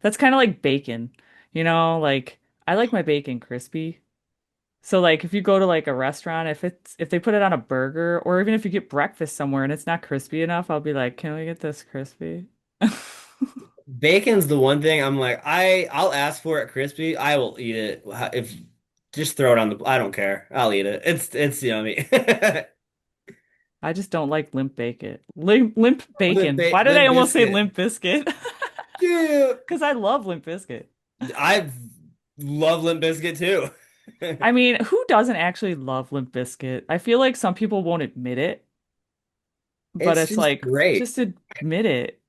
That's kind of like bacon. Like I like my bacon crispy. So like if you go to like a restaurant, if they put it on a burger or even if you get breakfast somewhere and it's not crispy enough, I'll be like, "Can we get this crispy?" Bacon's the one thing I'm like, I'll ask for it crispy. I will eat it. If just throw it on the I don't care. I'll eat it. It's yummy. I just don't like limp bacon. Limp bacon. Why did I Limp almost say biscuit. limp biscuit? Dude, Because I love limp biscuit. I love Limp Biscuit too. I mean, who doesn't actually love limp biscuit? I feel like some people won't admit it, but It's it's just like great. just admit it.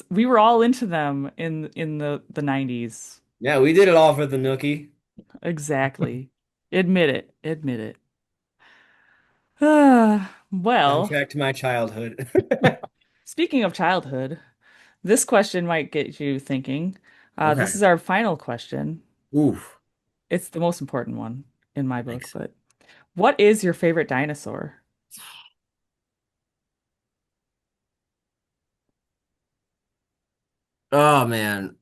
We were all into them in the 90s. Yeah, we did it all for the nookie. Exactly. Admit it. Admit it. Well, Soundtrack to my childhood. speaking of childhood, this question might get you thinking. This Okay. is our final question. Oof. It's the most important one in my book, Thanks. but what is your favorite dinosaur? Oh man.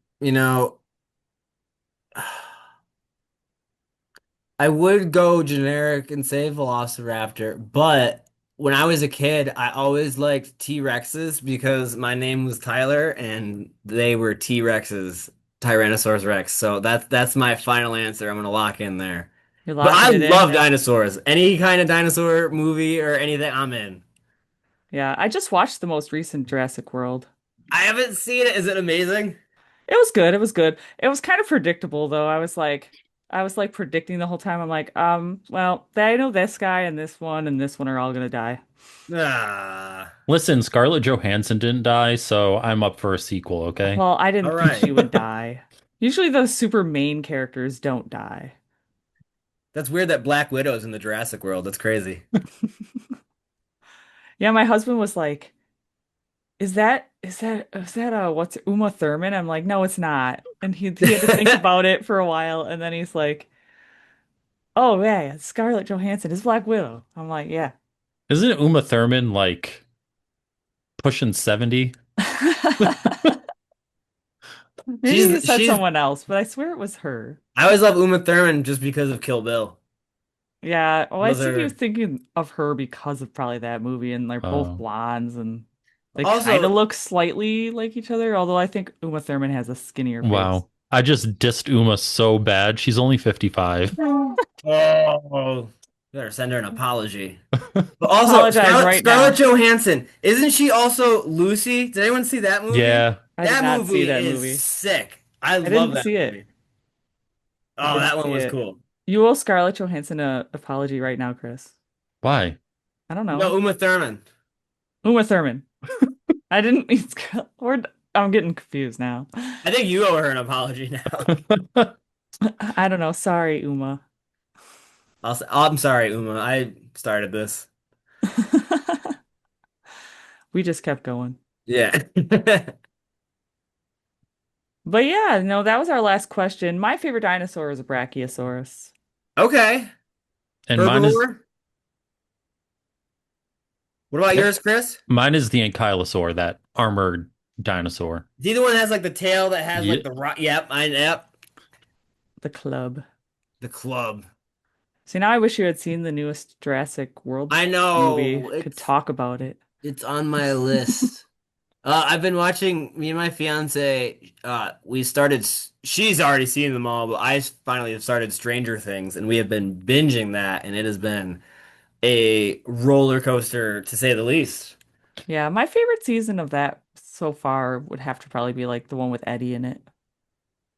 I would go generic and say Velociraptor, but when I was a kid, I always liked T-Rexes because my name was Tyler and they were T-Rexes, Tyrannosaurus Rex. So that's my final answer. I'm gonna lock in there. You're But I locking it in? love dinosaurs. Any kind of dinosaur movie or anything, I'm in. Yeah, I just watched the most recent Jurassic World. I haven't seen it. Is it amazing? It was good. It was good. It was kind of predictable though. I was like predicting the whole time. I'm like, well, I know this guy and this one are all gonna die. Ah, Listen, Scarlett Johansson didn't die, so I'm up for a sequel, okay? Well, I all didn't think right. she would die. Usually the super main characters don't die. That's weird that Black Widow's in the Jurassic World. That's crazy. Yeah, my husband was like, is that what's Uma Thurman? I'm like, no, it's not. And he had to think about it for a while, and then he's like, oh yeah, it's Scarlett Johansson is Black Widow. I'm like, yeah. Isn't Uma Thurman like pushing 70? Maybe he She's said she's someone else, but I swear it was her. I always love Uma Thurman just because of Kill Bill. Yeah, well, I Those think he was are thinking of her because of probably that movie, and they're both Oh, blondes and they kind of also look slightly like each other, although I think Uma Thurman has a skinnier face. wow. I just dissed Uma so bad. She's only 55. oh, better send her an apology. But also Apologize Scarlett right Scarlett now. Johansson, isn't she also Lucy? Did anyone see that movie? Yeah. I did That not see movie that is movie. sick. I I love didn't that see it. movie. I Oh, didn't that one see was it. cool. You owe Scarlett Johansson a apology right now, Chris. Why? I don't No, know. Uma Thurman. Uma Thurman. I didn't mean I'm getting confused now. I think you owe her an apology now. I don't know. Sorry, Uma. I'm sorry, Uma. I started this. We just kept going. Yeah. But yeah, no, that was our last question. My favorite dinosaur is a Brachiosaurus. Okay. And mine is Herbivore. What about yep, yours, Chris? mine is the ankylosaur, that armored dinosaur. Is he the one that has like the tail that has like Yeah. the rock? Yep, yep. The club. The club. See, now I wish you had seen the newest Jurassic World I movie. know. Could talk about it. It's on my list. I've been watching, me and my fiance, we started, she's already seen them all, but I finally have started Stranger Things, and we have been binging that, and it has been a roller coaster to say the least. Yeah, my favorite season of that so far would have to probably be like the one with Eddie in it.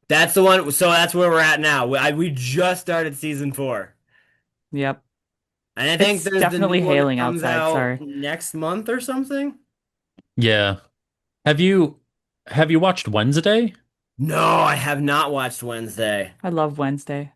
That's the one, so that's where we're at now. We just started season 4. Yep. And I think It's there's the definitely new one that hailing comes outside. out Sorry. next month or something. Yeah. Have you have you watched Wednesday? No, I have not watched Wednesday. I love Wednesday.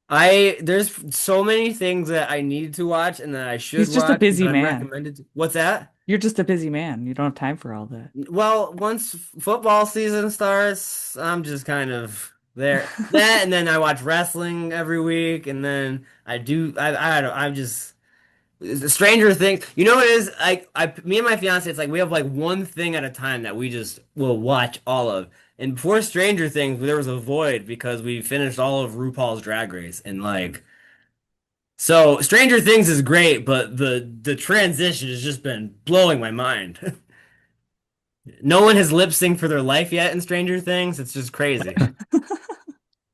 There's so many things that I need to watch and that I should He's just a watch that busy I'm man. recommended to. What's that? You're just a busy man. You don't have time for all that. Well, once football season starts, I'm just kind of there. That and then I watch wrestling every week, and then I don't I'm just Stranger Things. You know what it is? Me and my fiance, it's like we have like one thing at a time that we just will watch all of. And before Stranger Things, there was a void because we finished all of RuPaul's Drag Race, and like so Stranger Things is great, but the transition has just been blowing my mind. No one has lip synced for their life yet in Stranger Things. It's just crazy.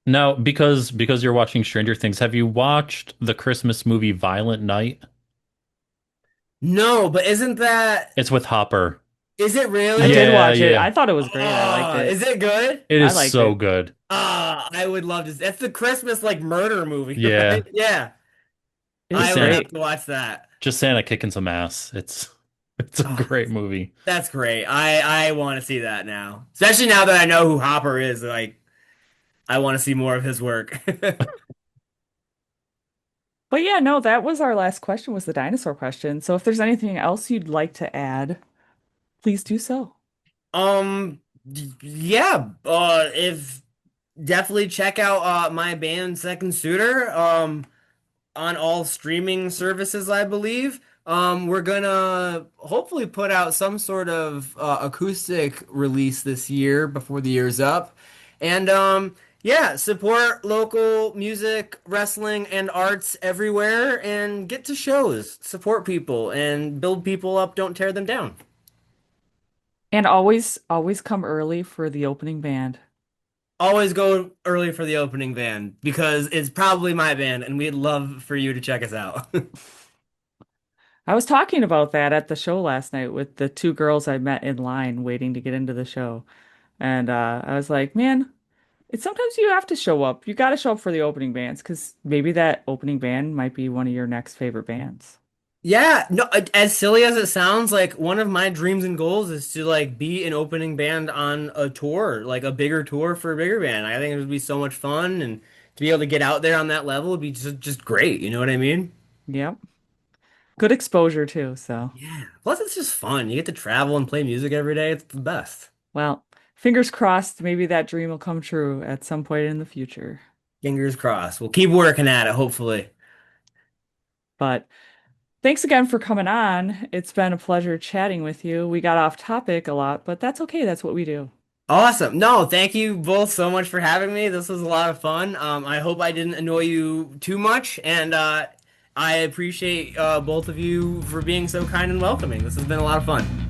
Now, because you're watching Stranger Things, have you watched the Christmas movie Violent Night? No, but isn't that, It's with Hopper. is it I really? did Yeah, watch it. yeah. I thought it was great. I liked Is it. it good? It I is liked so it. good. I would love to. That's the Christmas like murder movie, right? Yeah. Yeah. It was Just I would Santa have great. to watch that. just Santa kicking some ass. It's a Oh, great movie. that's great. I want to see that now. Especially now that I know who Hopper is, like I want to see more of his work. But yeah, no, that was our last question was the dinosaur question. So if there's anything else you'd like to add, please do so. Yeah, if definitely check out my band Second Suitor on all streaming services, I believe. We're gonna hopefully put out some sort of acoustic release this year before the year's up. And yeah, support local music, wrestling, and arts everywhere and get to shows. Support people and build people up, don't tear them down. And always come early for the opening band. Always go early for the opening band because it's probably my band and we'd love for you to check us out. I was talking about that at the show last night with the two girls I met in line waiting to get into the show. And I was like, man, it's sometimes you have to show up. You got to show up for the opening bands because maybe that opening band might be one of your next favorite bands. Yeah, no, as silly as it sounds, like one of my dreams and goals is to like be an opening band on a tour, like a bigger tour for a bigger band. I think it would be so much fun and to be able to get out there on that level would be just great, you know what I mean? Yep. Good exposure too. So, Yeah. Plus it's just fun. You get to travel and play music every day. It's the best. well, fingers crossed, maybe that dream will come true at some point in the future. Fingers crossed. We'll keep working at it, hopefully. But thanks again for coming on. It's been a pleasure chatting with you. We got off topic a lot, but that's okay. That's what we do. Awesome. No, thank you both so much for having me. This was a lot of fun. I hope I didn't annoy you too much, and I appreciate both of you for being so kind and welcoming. This has been a lot of fun.